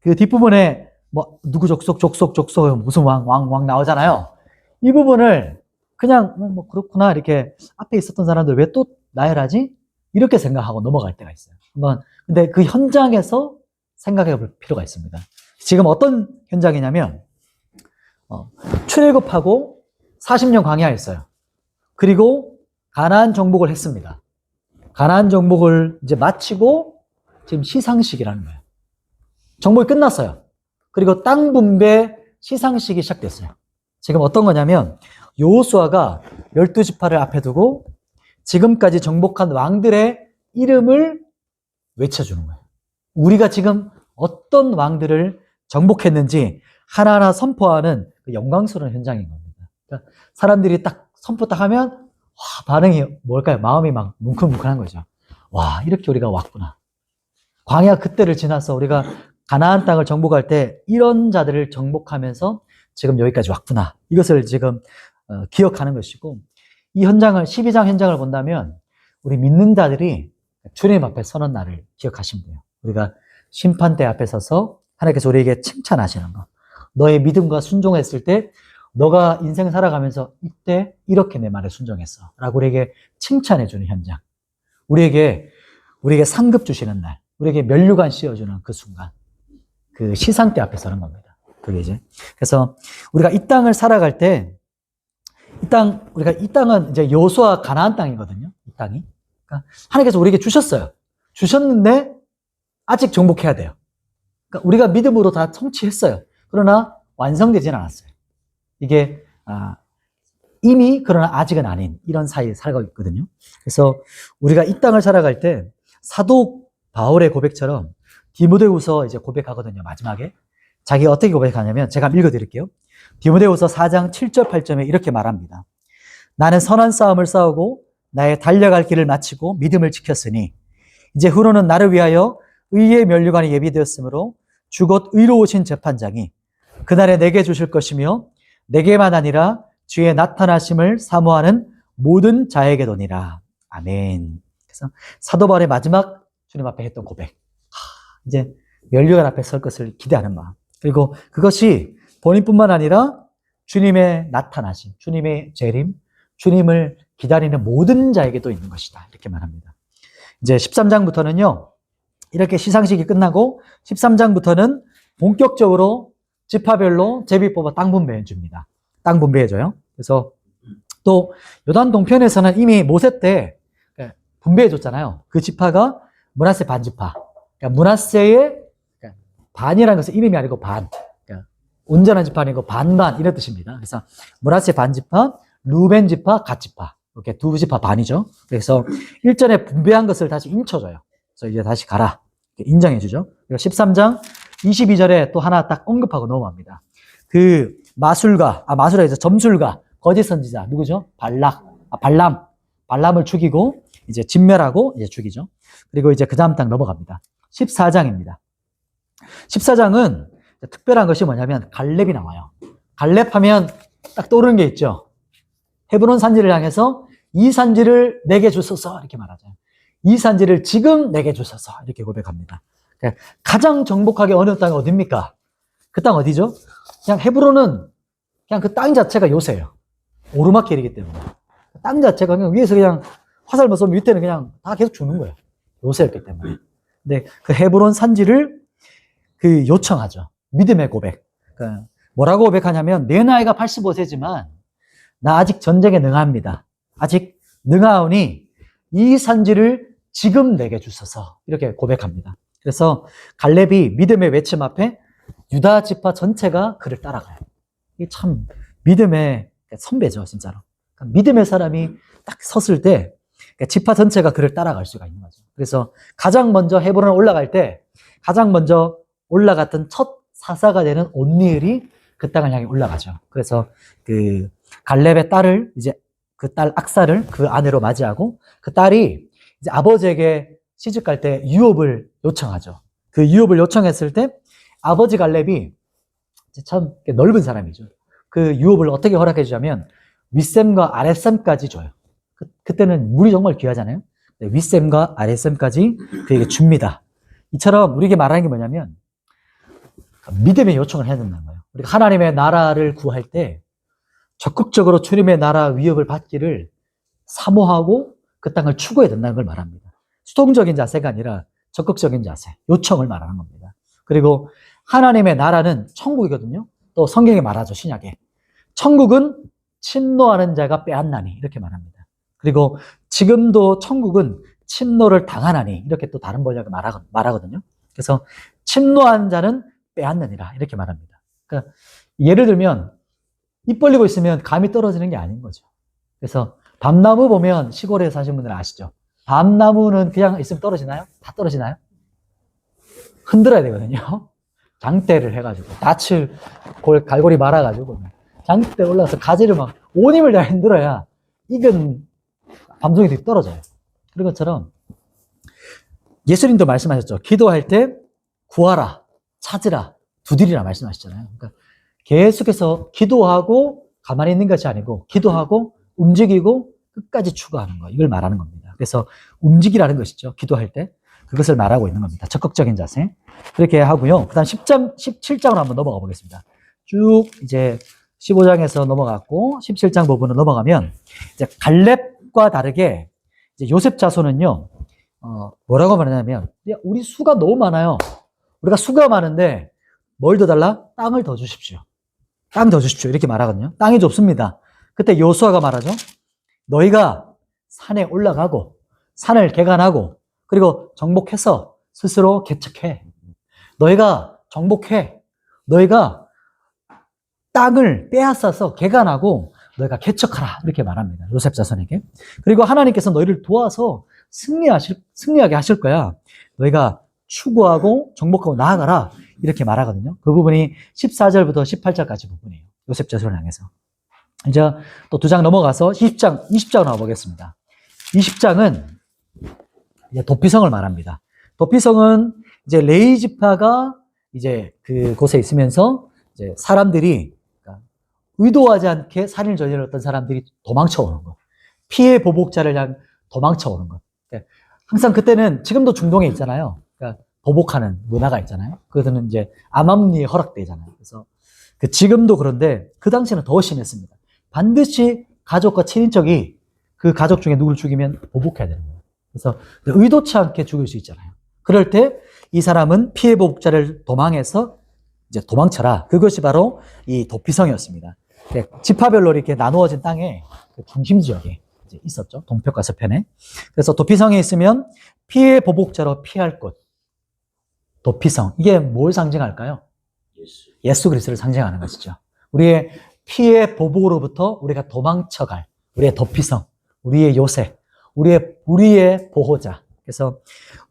그 뒷부분에 뭐 누구 족속 무슨 왕 나오잖아요. 이 부분을 그냥 뭐 그렇구나 이렇게 앞에 있었던 사람들 왜 또 나열하지? 이렇게 생각하고 넘어갈 때가 있어요. 근데 그 현장에서 생각해 볼 필요가 있습니다. 지금 어떤 현장이냐면 출애굽하고 40년 광야했어요. 그리고 가나안 정복을 했습니다. 가나안 정복을 이제 마치고 지금 시상식이라는 거예요. 정복이 끝났어요. 그리고 땅 분배 시상식이 시작됐어요. 지금 어떤 거냐면 여호수아가 12지파를 앞에 두고 지금까지 정복한 왕들의 이름을 외쳐주는 거예요. 우리가 지금 어떤 왕들을 정복했는지 하나하나 선포하는 그 영광스러운 현장인 겁니다. 그러니까 사람들이 딱 선포 딱 하면 와, 반응이 뭘까요? 마음이 막 뭉클뭉클한 거죠. 와, 이렇게 우리가 왔구나. 광야 그때를 지나서 우리가 가나안 땅을 정복할 때 이런 자들을 정복하면서 지금 여기까지 왔구나. 이것을 지금 기억하는 것이고, 이 현장을 12장 현장을 본다면 우리 믿는 자들이 주님 앞에 서는 날을 기억하시면 돼요. 우리가 심판대 앞에 서서 하나님께서 우리에게 칭찬하시는 거. 너의 믿음과 순종했을 때 너가 인생 살아가면서 이때 이렇게 내 말에 순종했어 라고 우리에게 칭찬해 주는 현장. 우리에게 상급 주시는 날, 우리에게 면류관 씌워주는 그 순간, 그 시상대 앞에 서는 겁니다. 그게 이제. 그래서 우리가 이 땅을 살아갈 때 우리가 이 땅은 이제 여호수아 가나안 땅이거든요. 이 땅이. 그러니까 하나님께서 우리에게 주셨어요. 주셨는데 아직 정복해야 돼요. 그러니까 우리가 믿음으로 다 성취했어요. 그러나 완성되지는 않았어요. 이게 이미 그러나 아직은 아닌 이런 사이에 살고 있거든요. 그래서 우리가 이 땅을 살아갈 때 사도 바울의 고백처럼 디모데후서 이제 고백하거든요. 마지막에 자기가 어떻게 고백하냐면 제가 한번 읽어드릴게요. 디모데후서 4장 7절 8절에 이렇게 말합니다. 나는 선한 싸움을 싸우고 나의 달려갈 길을 마치고 믿음을 지켰으니 이제 후로는 나를 위하여 의의 면류관이 예비되었으므로 주곧 의로우신 재판장이 그날에 내게 주실 것이며 내게만 아니라 주의 나타나심을 사모하는 모든 자에게도니라. 아멘. 그래서 사도 바울의 마지막 주님 앞에 했던 고백. 이제 면류관 앞에 설 것을 기대하는 마음. 그리고 그것이 본인뿐만 아니라 주님의 나타나심, 주님의 재림, 주님을 기다리는 모든 자에게도 있는 것이다. 이렇게 말합니다. 이제 13장부터는요. 이렇게 시상식이 끝나고 13장부터는 본격적으로 지파별로 제비 뽑아 땅 분배해 줍니다. 땅 분배해줘요. 그래서 또 요단 동편에서는 이미 모세 때 분배해 줬잖아요. 그 지파가 므낫세 반지파. 그러니까 므낫세의 반이라는 것은 이름이 아니고 반. 그러니까 온전한 지파 아니고 반반 이런 뜻입니다. 그래서 므낫세 반지파, 루벤 지파, 갓 지파. 이렇게 두 지파 반이죠. 그래서 일전에 분배한 것을 다시 인쳐줘요. 그래서 이제 다시 가라. 인정해주죠. 그리고 13장 22절에 또 하나 딱 언급하고 넘어갑니다. 그 마술에서 점술가, 거짓 선지자, 누구죠? 발람을 죽이고, 이제 진멸하고, 이제 죽이죠. 그리고 이제 그 다음 딱 넘어갑니다. 14장입니다. 14장은 특별한 것이 뭐냐면, 갈렙이 나와요. 갈렙 하면 딱 떠오르는 게 있죠. 헤브론 산지를 향해서 이 산지를 내게 주소서, 이렇게 말하죠. 이 산지를 지금 내게 주소서, 이렇게 고백합니다. 가장 정복하기 어려운 땅이 어딥니까? 그 땅 어디죠? 그냥 헤브론은 그냥 그 땅 자체가 요새예요. 오르막길이기 때문에. 땅 자체가 그냥 위에서 그냥 화살만 쏘면 밑에는 그냥 다 계속 죽는 거예요. 요새였기 때문에. 근데 그 헤브론 산지를 그 요청하죠. 믿음의 고백. 그러니까 뭐라고 고백하냐면 내 나이가 85세지만 나 아직 전쟁에 능합니다. 아직 능하오니 이 산지를 지금 내게 주소서. 이렇게 고백합니다. 그래서 갈렙이 믿음의 외침 앞에 유다 지파 전체가 그를 따라가요. 이게 참 믿음의 선배죠, 진짜로. 그러니까 믿음의 사람이 딱 섰을 때 지파 전체가 그를 따라갈 수가 있는 거죠. 그래서 가장 먼저 헤브론에 올라갈 때 가장 먼저 올라갔던 첫 사사가 되는 온니엘이 그 땅을 향해 올라가죠. 그래서 그 갈렙의 딸을 이제 그 딸 악사를 그 아내로 맞이하고 그 딸이 이제 아버지에게 시집 갈 때 유업을 요청하죠. 그 유업을 요청했을 때 아버지 갈렙이 참 넓은 사람이죠. 그 유업을 어떻게 허락해 주냐면 윗셈과 아랫셈까지 줘요. 그때는 물이 정말 귀하잖아요. 윗셈과 아랫셈까지 그에게 줍니다. 이처럼 우리에게 말하는 게 뭐냐면 믿음의 요청을 해야 된다는 거예요. 우리가 하나님의 나라를 구할 때 적극적으로 주님의 나라 위협을 받기를 사모하고 그 땅을 추구해야 된다는 걸 말합니다. 수동적인 자세가 아니라 적극적인 자세, 요청을 말하는 겁니다. 그리고 하나님의 나라는 천국이거든요. 또 성경에 말하죠, 신약에. 천국은 침노하는 자가 빼앗나니 이렇게 말합니다. 그리고 지금도 천국은 침노를 당하나니 이렇게 또 다른 번역을 말하거든요. 그래서 침노한 자는 빼앗느니라 이렇게 말합니다. 그러니까 예를 들면 입 벌리고 있으면 감이 떨어지는 게 아닌 거죠. 그래서 밤나무 보면 시골에 사신 분들은 아시죠? 밤나무는 그냥 있으면 떨어지나요? 다 떨어지나요? 흔들어야 되거든요. 장대를 해가지고 낯을 갈고리 말아가지고 장대 올라가서 가지를 막 온 힘을 다 흔들어야 익은 밤송이들이 떨어져요. 그런 것처럼 예수님도 말씀하셨죠. 기도할 때 구하라, 찾으라, 두드리라 말씀하시잖아요. 그러니까 계속해서 기도하고 가만히 있는 것이 아니고 기도하고 움직이고 끝까지 추구하는 거, 이걸 말하는 겁니다. 그래서 움직이라는 것이죠. 기도할 때 그것을 말하고 있는 겁니다. 적극적인 자세. 그렇게 하고요. 그 다음 17장으로 한번 넘어가 보겠습니다. 쭉 이제 15장에서 넘어갔고 17장 부분으로 넘어가면 이제 갈렙과 다르게 이제 요셉 자손은요, 뭐라고 말하냐면 우리 수가 너무 많아요. 우리가 수가 많은데 뭘 더 달라? 땅을 더 주십시오. 땅 더 주십시오. 이렇게 말하거든요. 땅이 좁습니다. 그때 여호수아가 말하죠. 너희가 산에 올라가고 산을 개간하고 그리고 정복해서 스스로 개척해. 너희가 정복해. 너희가 땅을 빼앗아서 개간하고 너희가 개척하라. 이렇게 말합니다. 요셉 자손에게. 그리고 하나님께서 너희를 도와서 승리하게 하실 거야. 너희가 추구하고 정복하고 나아가라. 이렇게 말하거든요. 그 부분이 14절부터 18절까지 부분이에요. 요셉 자손을 향해서. 이제 또 2장 넘어가서 20장으로 가보겠습니다. 20장은 이제 도피성을 말합니다. 도피성은 이제 레위 지파가 이제 그곳에 있으면서 이제 사람들이 의도하지 않게 살인을 저질렀던 사람들이 도망쳐 오는 것. 피해 보복자를 향 도망쳐 오는 것. 항상 그때는 지금도 중동에 있잖아요. 그러니까 보복하는 문화가 있잖아요. 그것은 이제 암암리에 허락되잖아요. 그래서 지금도 그런데 그 당시에는 더 심했습니다. 반드시 가족과 친인척이 그 가족 중에 누구를 죽이면 보복해야 되는 거예요. 그래서 의도치 않게 죽일 수 있잖아요. 그럴 때 이 사람은 피해 보복자를 도망해서 이제 도망쳐라. 그것이 바로 이 도피성이었습니다. 지파별로 이렇게 나누어진 땅에 중심 지역에 이제 있었죠. 동편과 서편에. 그래서 도피성에 있으면 피해 보복자로 피할 곳. 도피성. 이게 뭘 상징할까요? 예수 그리스도를 상징하는 것이죠. 우리의 피해 보복으로부터 우리가 도망쳐갈 우리의 도피성, 우리의 요새, 우리의 보호자. 그래서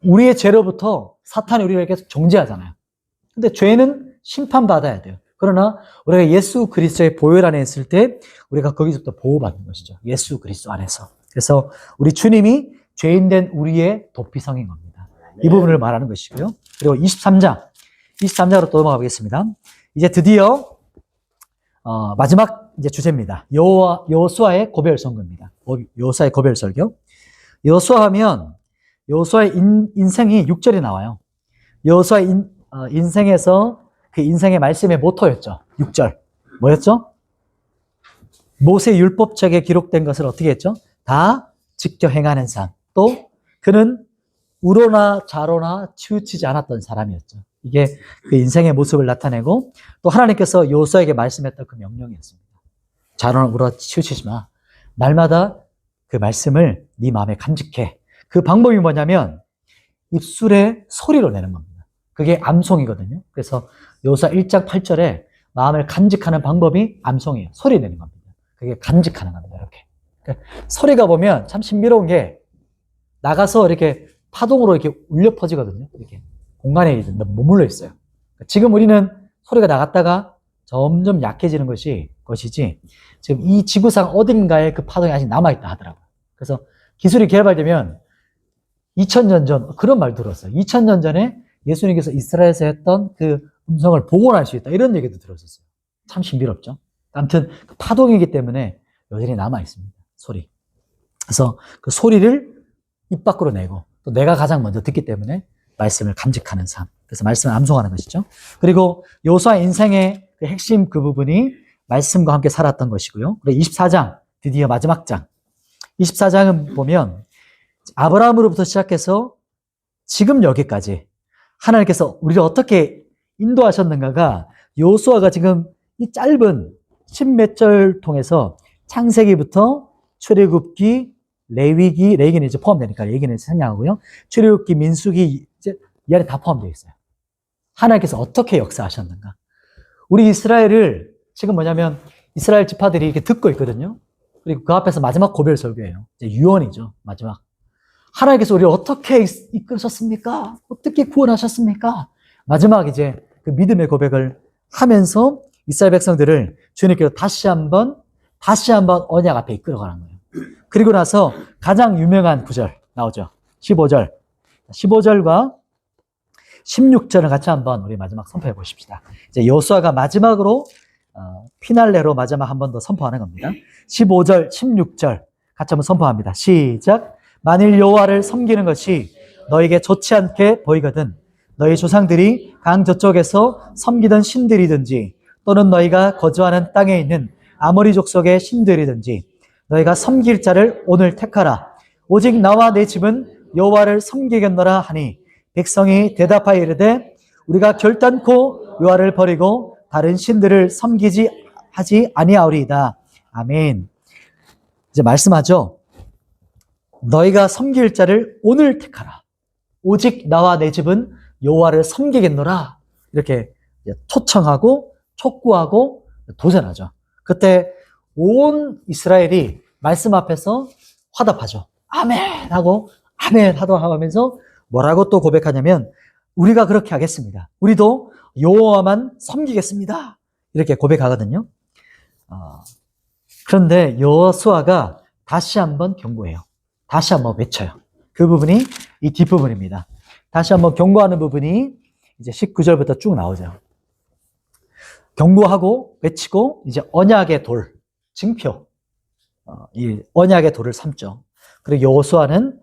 우리의 죄로부터 사탄이 우리를 계속 정죄하잖아요. 근데 죄는 심판받아야 돼요. 그러나 우리가 예수 그리스도의 보혈 안에 있을 때 우리가 거기서부터 보호받는 것이죠. 예수 그리스도 안에서. 그래서 우리 주님이 죄인된 우리의 도피성인 겁니다. 이 부분을 말하는 것이고요. 그리고 23장으로 또 넘어가 보겠습니다. 이제 드디어 마지막 이제 주제입니다. 여호수아의 고별 선교입니다. 여호수아의 고별 설교. 여호수아하면 여호수아의 인생이 6절에 나와요. 여호수아의 인생에서 그 인생의 말씀의 모토였죠. 6절. 뭐였죠? 모세 율법책에 기록된 것을 어떻게 했죠? 다 지켜 행하는 삶. 또 그는 우로나 좌로나 치우치지 않았던 사람이었죠. 이게 그 인생의 모습을 나타내고 또 하나님께서 요수아에게 말씀했던 그 명령이었습니다. 좌로나 우로나 치우치지 마. 날마다 그 말씀을 네 마음에 간직해. 그 방법이 뭐냐면 입술에 소리로 내는 겁니다. 그게 암송이거든요. 그래서 요수아 1장 8절에 마음을 간직하는 방법이 암송이에요. 소리 내는 겁니다. 그게 간직하는 겁니다. 이렇게. 그러니까 소리가 보면 참 신비로운 게 나가서 이렇게 파동으로 이렇게 울려 퍼지거든요. 이렇게 공간에 머물러 있어요. 지금 우리는 소리가 나갔다가 점점 약해지는 것이지 지금 이 지구상 어딘가에 그 파동이 아직 남아있다 하더라고요. 그래서 기술이 개발되면 2000년 전 그런 말 들었어요. 2000년 전에 예수님께서 이스라엘에서 했던 그 음성을 복원할 수 있다. 이런 얘기도 들었었어요. 참 신비롭죠. 아무튼 그 파동이기 때문에 여전히 남아있습니다. 소리. 그래서 그 소리를 입 밖으로 내고 또 내가 가장 먼저 듣기 때문에 말씀을 간직하는 삶. 그래서 말씀을 암송하는 것이죠. 그리고 요수아 인생의 그 핵심 그 부분이 말씀과 함께 살았던 것이고요. 그리고 24장, 드디어 마지막 장. 24장은 보면 아브라함으로부터 시작해서 지금 여기까지 하나님께서 우리를 어떻게 인도하셨는가가 요수아가 지금 이 짧은 10몇 절 통해서 창세기부터 출애굽기, 레위기는 이제 포함되니까 레위기는 생략하고요. 출애굽기, 민수기 이제 이 안에 다 포함되어 있어요. 하나님께서 어떻게 역사하셨는가. 우리 이스라엘을 지금 뭐냐면 이스라엘 지파들이 이렇게 듣고 있거든요. 그리고 그 앞에서 마지막 고별 설교예요. 이제 유언이죠. 마지막. 하나님께서 우리를 어떻게 이끄셨습니까? 어떻게 구원하셨습니까? 마지막 이제 그 믿음의 고백을 하면서 이스라엘 백성들을 주님께로 다시 한번 언약 앞에 이끌어가는 거예요. 그리고 나서 가장 유명한 구절 나오죠. 15절. 15절과 16절을 같이 한번 우리 마지막 선포해 보십시다. 이제 요수아가 마지막으로 피날레로 마지막 한 번 더 선포하는 겁니다. 15절, 16절 같이 한번 선포합니다. 시작. 만일 여호와를 섬기는 것이 너에게 좋지 않게 보이거든 너희 조상들이 강 저쪽에서 섬기던 신들이든지 또는 너희가 거주하는 땅에 있는 아모리 족속의 신들이든지 너희가 섬길 자를 오늘 택하라. 오직 나와 내 집은 여호와를 섬기겠노라 하니 백성이 대답하여 이르되 우리가 결단코 여호와를 버리고 다른 신들을 섬기지 하지 아니하오리이다. 아멘. 이제 말씀하죠. 너희가 섬길 자를 오늘 택하라. 오직 나와 내 집은 여호와를 섬기겠노라. 이렇게 초청하고 촉구하고 도전하죠. 그때 온 이스라엘이 말씀 앞에서 화답하죠. 아멘 하고 아멘 하면서 뭐라고 또 고백하냐면 우리가 그렇게 하겠습니다. 우리도 여호와만 섬기겠습니다. 이렇게 고백하거든요. 그런데 여호수아가 다시 한번 경고해요. 다시 한번 외쳐요. 그 부분이 이 뒷부분입니다. 다시 한번 경고하는 부분이 이제 19절부터 쭉 나오죠. 경고하고 외치고 이제 언약의 돌, 징표, 이 언약의 돌을 삼죠. 그리고 여호수아는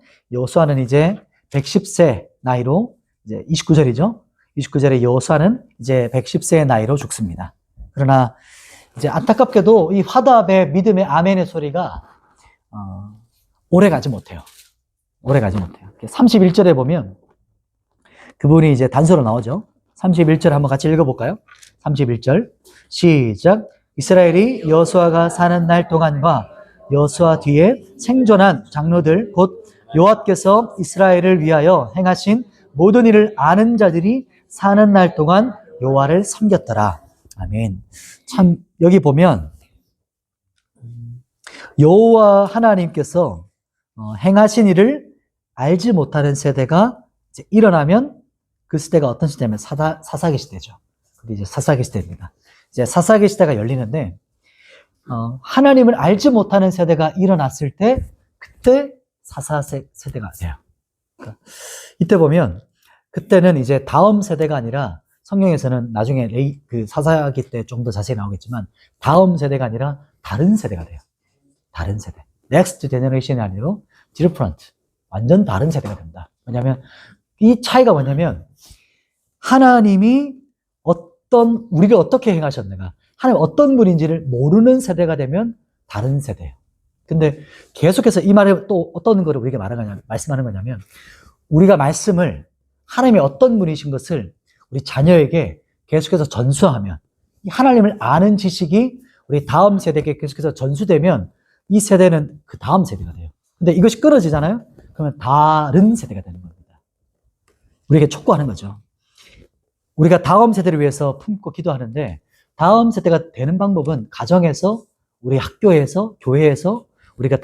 이제 110세 나이로 이제 29절이죠. 29절에 여호수아는 이제 110세의 나이로 죽습니다. 그러나 이제 안타깝게도 이 화답의 믿음의 아멘의 소리가 오래 가지 못해요. 31절에 보면 그분이 이제 단서로 나오죠. 31절 한번 같이 읽어볼까요? 31절 시작. 이스라엘이 여호수아가 사는 날 동안과 여호수아 뒤에 생존한 장로들 곧 여호와께서 이스라엘을 위하여 행하신 모든 일을 아는 자들이 사는 날 동안 여호와를 섬겼더라. 아멘. 참 여기 보면 여호와 하나님께서 행하신 일을 알지 못하는 세대가 이제 일어나면 그 시대가 어떤 시대냐면 사사기 시대죠. 그게 이제 사사기 시대입니다. 이제 사사기 시대가 열리는데 하나님을 알지 못하는 세대가 일어났을 때 그때 사사세대가 돼요. 그러니까 이때 보면 그때는 이제 다음 세대가 아니라 성경에서는 나중에 그 사사기 때 좀 더 자세히 나오겠지만 다음 세대가 아니라 다른 세대가 돼요. 다른 세대. Next generation이 아니고 different. 완전 다른 세대가 된다. 왜냐하면 이 차이가 뭐냐면 하나님이 우리가 어떻게 행하셨는가, 하나님 어떤 분인지를 모르는 세대가 되면 다른 세대예요. 근데 계속해서 이 말에 또 어떤 거를 우리에게 말씀하는 거냐면, 우리가 말씀을 하나님이 어떤 분이신 것을 우리 자녀에게 계속해서 전수하면, 이 하나님을 아는 지식이 우리 다음 세대에게 계속해서 전수되면 이 세대는 그 다음 세대가 돼요. 근데 이것이 끊어지잖아요? 그러면 다른 세대가 되는 겁니다. 우리에게 촉구하는 거죠. 우리가 다음 세대를 위해서 품고 기도하는데, 다음 세대가 되는 방법은 가정에서, 우리 학교에서, 교회에서 우리가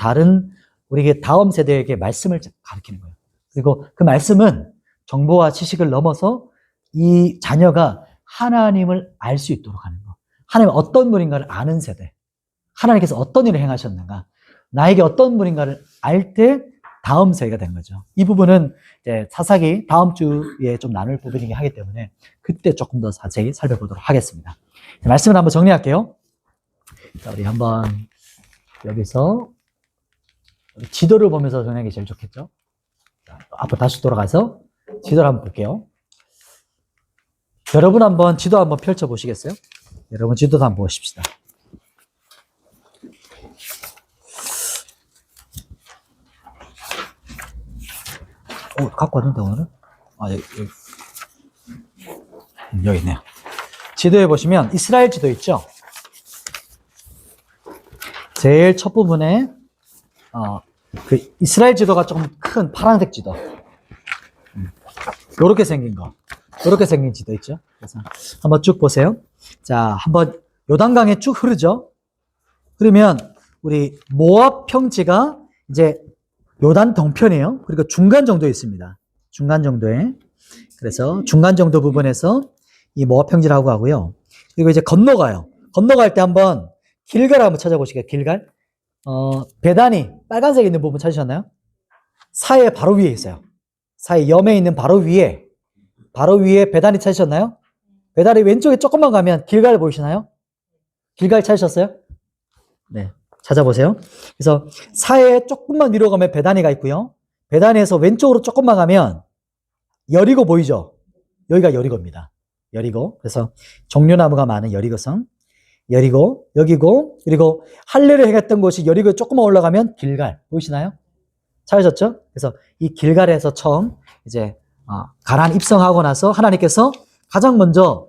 우리에게 다음 세대에게 말씀을 가르치는 거예요. 그리고 그 말씀은 정보와 지식을 넘어서 이 자녀가 하나님을 알 수 있도록 하는 거. 하나님 어떤 분인가를 아는 세대. 하나님께서 어떤 일을 행하셨는가. 나에게 어떤 분인가를 알 때 다음 세대가 된 거죠. 이 부분은 이제 사사기 다음 주에 좀 나눌 부분이긴 하기 때문에 그때 조금 더 자세히 살펴보도록 하겠습니다. 말씀을 한번 정리할게요. 자, 우리 한번 여기서 지도를 보면서 정리하는 게 제일 좋겠죠. 자, 앞으로 다시 돌아가서 지도를 한번 볼게요. 여러분 한번 지도 한번 펼쳐 보시겠어요? 여러분 지도도 한번 보십시다. 갖고 왔는데 오늘은? 여기 있네요. 지도에 보시면 이스라엘 지도 있죠? 제일 첫 부분에 그 이스라엘 지도가 조금 큰 파란색 지도. 요렇게 생긴 거. 요렇게 생긴 지도 있죠? 그래서 한번 쭉 보세요. 자, 한번 요단강에 쭉 흐르죠? 그러면 우리 모압 평지가 이제 요단 동편이에요. 그리고 중간 정도에 있습니다. 중간 정도에. 그래서 중간 정도 부분에서 이 모압 평지라고 하고요. 그리고 이제 건너가요. 건너갈 때 한번 길갈 한번 찾아보시게요. 길갈. 베단이 빨간색 있는 부분 찾으셨나요? 사해 바로 위에 있어요. 사해 염에 있는 바로 위에 베단이 찾으셨나요? 베단이 왼쪽에 조금만 가면 길갈 보이시나요? 길갈 찾으셨어요? 네. 찾아보세요. 그래서 사해에 조금만 위로 가면 베다니가 있고요. 베다니에서 왼쪽으로 조금만 가면 여리고 보이죠? 여기가 여리고입니다. 여리고. 그래서 종려나무가 많은 여리고성. 여리고, 여기고, 그리고 할례를 행했던 곳이 여리고 조금만 올라가면 길갈. 보이시나요? 찾으셨죠? 그래서 이 길갈에서 처음 이제 가나안 입성하고 나서 하나님께서 가장 먼저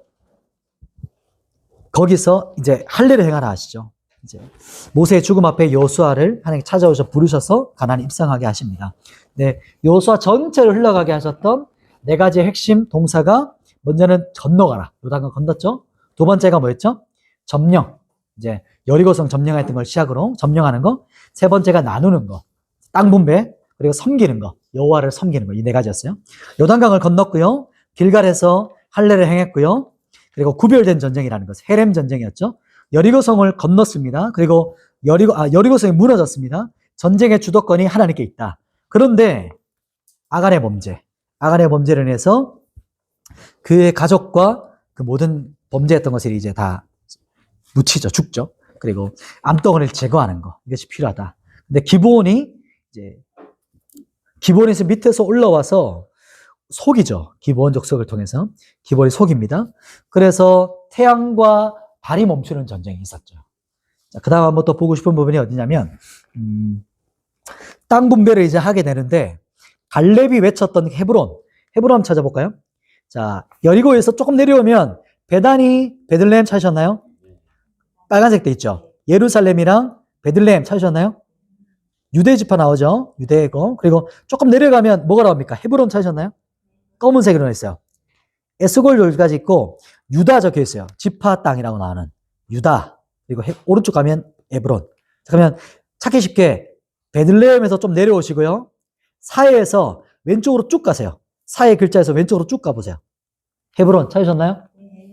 거기서 이제 할례를 행하라 하시죠. 이제 모세의 죽음 앞에 여호수아를 하나님 찾아오셔 부르셔서 가나안 입성하게 하십니다. 네, 여호수아 전체를 흘러가게 하셨던 네 가지의 핵심 동사가 먼저는 건너가라. 요단강 건넜죠. 두 번째가 뭐였죠? 점령. 이제 여리고성 점령했던 걸 시작으로 점령하는 거. 세 번째가 나누는 거. 땅 분배. 그리고 섬기는 거. 여호와를 섬기는 거. 이 네 가지였어요. 요단강을 건넜고요. 길갈에서 할례를 행했고요. 그리고 구별된 전쟁이라는 것. 헤렘 전쟁이었죠. 여리고성을 건넜습니다. 그리고 여리고성이 무너졌습니다. 전쟁의 주도권이 하나님께 있다. 그런데 아간의 범죄로 인해서 그의 가족과 그 모든 범죄했던 것을 이제 다 묻히죠. 죽죠. 그리고 암덩어리를 제거하는 거. 이것이 필요하다. 근데 기브온에서 밑에서 올라와서 속이죠. 기브온 족속을 통해서. 기브온이 속입니다. 그래서 태양과 달이 멈추는 전쟁이 있었죠. 자, 그 다음 한번 또 보고 싶은 부분이 어디냐면, 땅 분배를 이제 하게 되는데, 갈렙이 외쳤던 헤브론 찾아볼까요? 자, 여리고에서 조금 내려오면, 베들레헴 찾으셨나요? 빨간색 돼 있죠? 예루살렘이랑 베들레헴 찾으셨나요? 유대 지파 나오죠? 유대고. 그리고 조금 내려가면 뭐가 나옵니까? 헤브론 찾으셨나요? 검은색으로 있어요. 에스골 여기까지 있고, 유다 적혀 있어요. 지파 땅이라고 나오는 유다. 그리고 오른쪽 가면 에브론. 그러면 찾기 쉽게 베들레헴에서 좀 내려오시고요. 사해에서 왼쪽으로 쭉 가세요. 사해 글자에서 왼쪽으로 쭉 가보세요. 헤브론 찾으셨나요?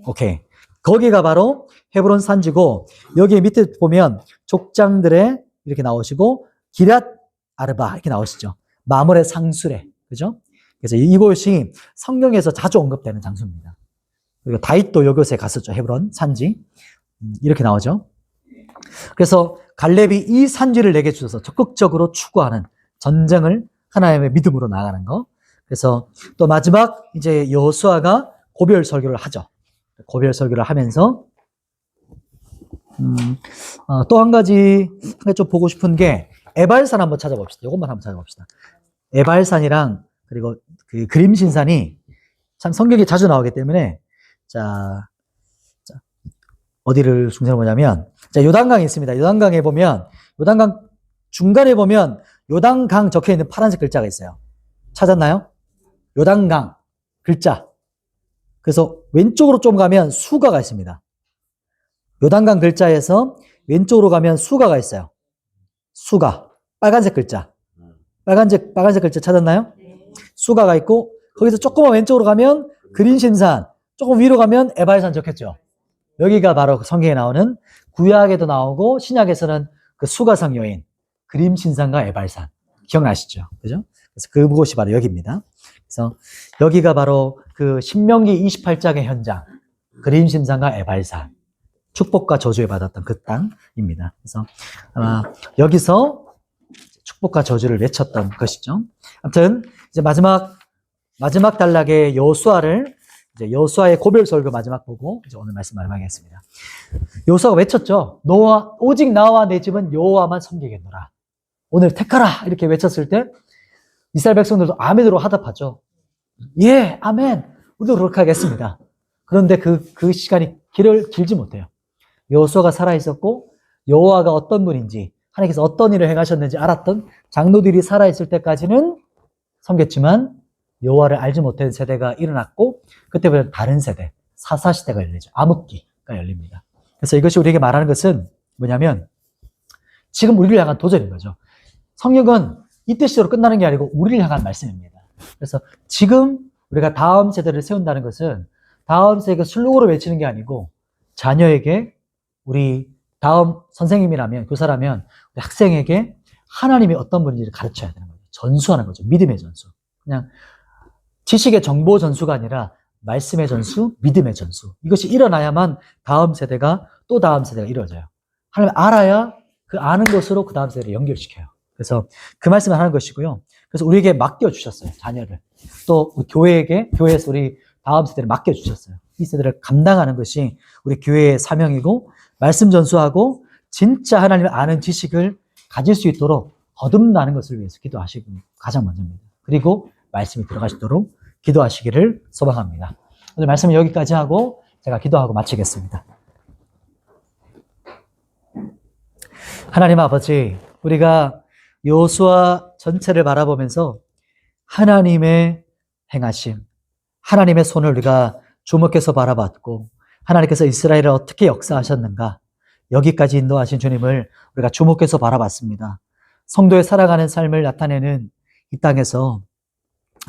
오케이. 거기가 바로 헤브론 산지고, 여기 밑에 보면 족장들의 이렇게 나오시고, 기랏 아르바 이렇게 나오시죠. 마물의 상수레. 그죠? 그래서 이곳이 성경에서 자주 언급되는 장소입니다. 그리고 다윗도 이곳에 갔었죠. 헤브론 산지. 이렇게 나오죠. 그래서 갈렙이 이 산지를 내게 주셔서 적극적으로 추구하는 전쟁을 하나님의 믿음으로 나아가는 거. 그래서 또 마지막 이제 여호수아가 고별 설교를 하죠. 고별 설교를 하면서 또 한 가지 좀 보고 싶은 게 에발산 한번 찾아봅시다. 이것만 한번 찾아봅시다. 에발산이랑 그리고 그 그림신산이 참 성경에 자주 나오기 때문에 자 어디를 중심으로 보냐면 자 요단강이 있습니다. 요단강에 보면 요단강 중간에 보면 요단강 적혀 있는 파란색 글자가 있어요. 찾았나요? 요단강 글자. 그래서 왼쪽으로 좀 가면 수가가 있습니다. 요단강 글자에서 왼쪽으로 가면 수가가 있어요. 수가. 빨간색 글자. 빨간색 글자 찾았나요? 수가가 있고, 거기서 조금만 왼쪽으로 가면 그린신산, 조금 위로 가면 에발산 적혔죠. 여기가 바로 성경에 나오는 구약에도 나오고 신약에서는 그 수가성 여인, 그림신산과 에발산. 기억나시죠? 그죠? 그래서 그곳이 바로 여기입니다. 그래서 여기가 바로 그 신명기 28장의 현장, 그림신산과 에발산. 축복과 저주를 받았던 그 땅입니다. 그래서 아마 여기서 축복과 저주를 외쳤던 것이죠. 아무튼 이제 마지막 단락의 여호수아를 이제 여호수아의 고별 설교 마지막 보고 이제 오늘 말씀 마무리하겠습니다. 여호수아가 외쳤죠. 오직 나와 내 집은 여호와만 섬기겠노라. 오늘 택하라 이렇게 외쳤을 때 이스라엘 백성들도 아멘으로 화답하죠. 예, 아멘. 우리도 그렇게 하겠습니다. 그런데 그 시간이 길지 못해요. 여호수아가 살아있었고 여호와가 어떤 분인지 하나님께서 어떤 일을 행하셨는지 알았던 장로들이 살아있을 때까지는 섬겼지만 여호와를 알지 못하는 세대가 일어났고 그때부터 다른 세대, 사사시대가 열리죠. 암흑기가 열립니다. 그래서 이것이 우리에게 말하는 것은 뭐냐면 지금 우리를 향한 도전인 거죠. 성경은 이때 시대로 끝나는 게 아니고 우리를 향한 말씀입니다. 그래서 지금 우리가 다음 세대를 세운다는 것은 다음 세대가 슬로건으로 외치는 게 아니고 자녀에게 우리 다음 선생님이라면 교사라면 우리 학생에게 하나님이 어떤 분인지를 가르쳐야 되는 거죠. 전수하는 거죠. 믿음의 전수. 그냥 지식의 정보 전수가 아니라 말씀의 전수, 믿음의 전수. 이것이 일어나야만 다음 세대가 또 다음 세대가 이루어져요. 하나님 알아야 그 아는 것으로 그 다음 세대를 연결시켜요. 그래서 그 말씀을 하는 것이고요. 그래서 우리에게 맡겨주셨어요. 자녀를. 또 우리 교회에서 우리 다음 세대를 맡겨주셨어요. 이 세대를 감당하는 것이 우리 교회의 사명이고 말씀 전수하고 진짜 하나님을 아는 지식을 가질 수 있도록 거듭나는 것을 위해서 기도하시고 가장 먼저입니다. 그리고 말씀이 들어가시도록 기도하시기를 소망합니다. 오늘 말씀은 여기까지 하고 제가 기도하고 마치겠습니다. 하나님 아버지, 우리가 여호수아 전체를 바라보면서 하나님의 행하심, 하나님의 손을 우리가 주목해서 바라봤고 하나님께서 이스라엘을 어떻게 역사하셨는가 여기까지 인도하신 주님을 우리가 주목해서 바라봤습니다. 성도의 살아가는 삶을 나타내는 이 땅에서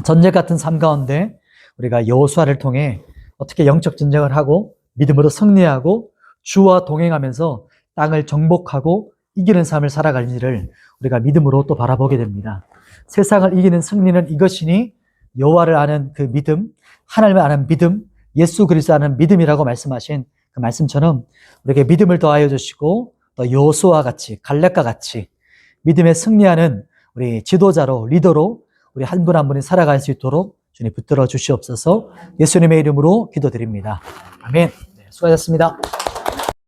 전쟁 같은 삶 가운데 우리가 여호수아를 통해 어떻게 영적 전쟁을 하고 믿음으로 승리하고 주와 동행하면서 땅을 정복하고 이기는 삶을 살아갈지를 우리가 믿음으로 또 바라보게 됩니다. 세상을 이기는 승리는 이것이니 여호와를 아는 그 믿음, 하나님을 아는 믿음, 예수 그리스도를 아는 믿음이라고 말씀하신 그 말씀처럼 우리에게 믿음을 더하여 주시고 또 여호수아와 같이 갈렙과 같이 믿음에 승리하는 우리 지도자로 리더로 우리 한 분 한 분이 살아갈 수 있도록 주님 붙들어 주시옵소서. 예수님의 이름으로 기도드립니다. 아멘. 네, 수고하셨습니다.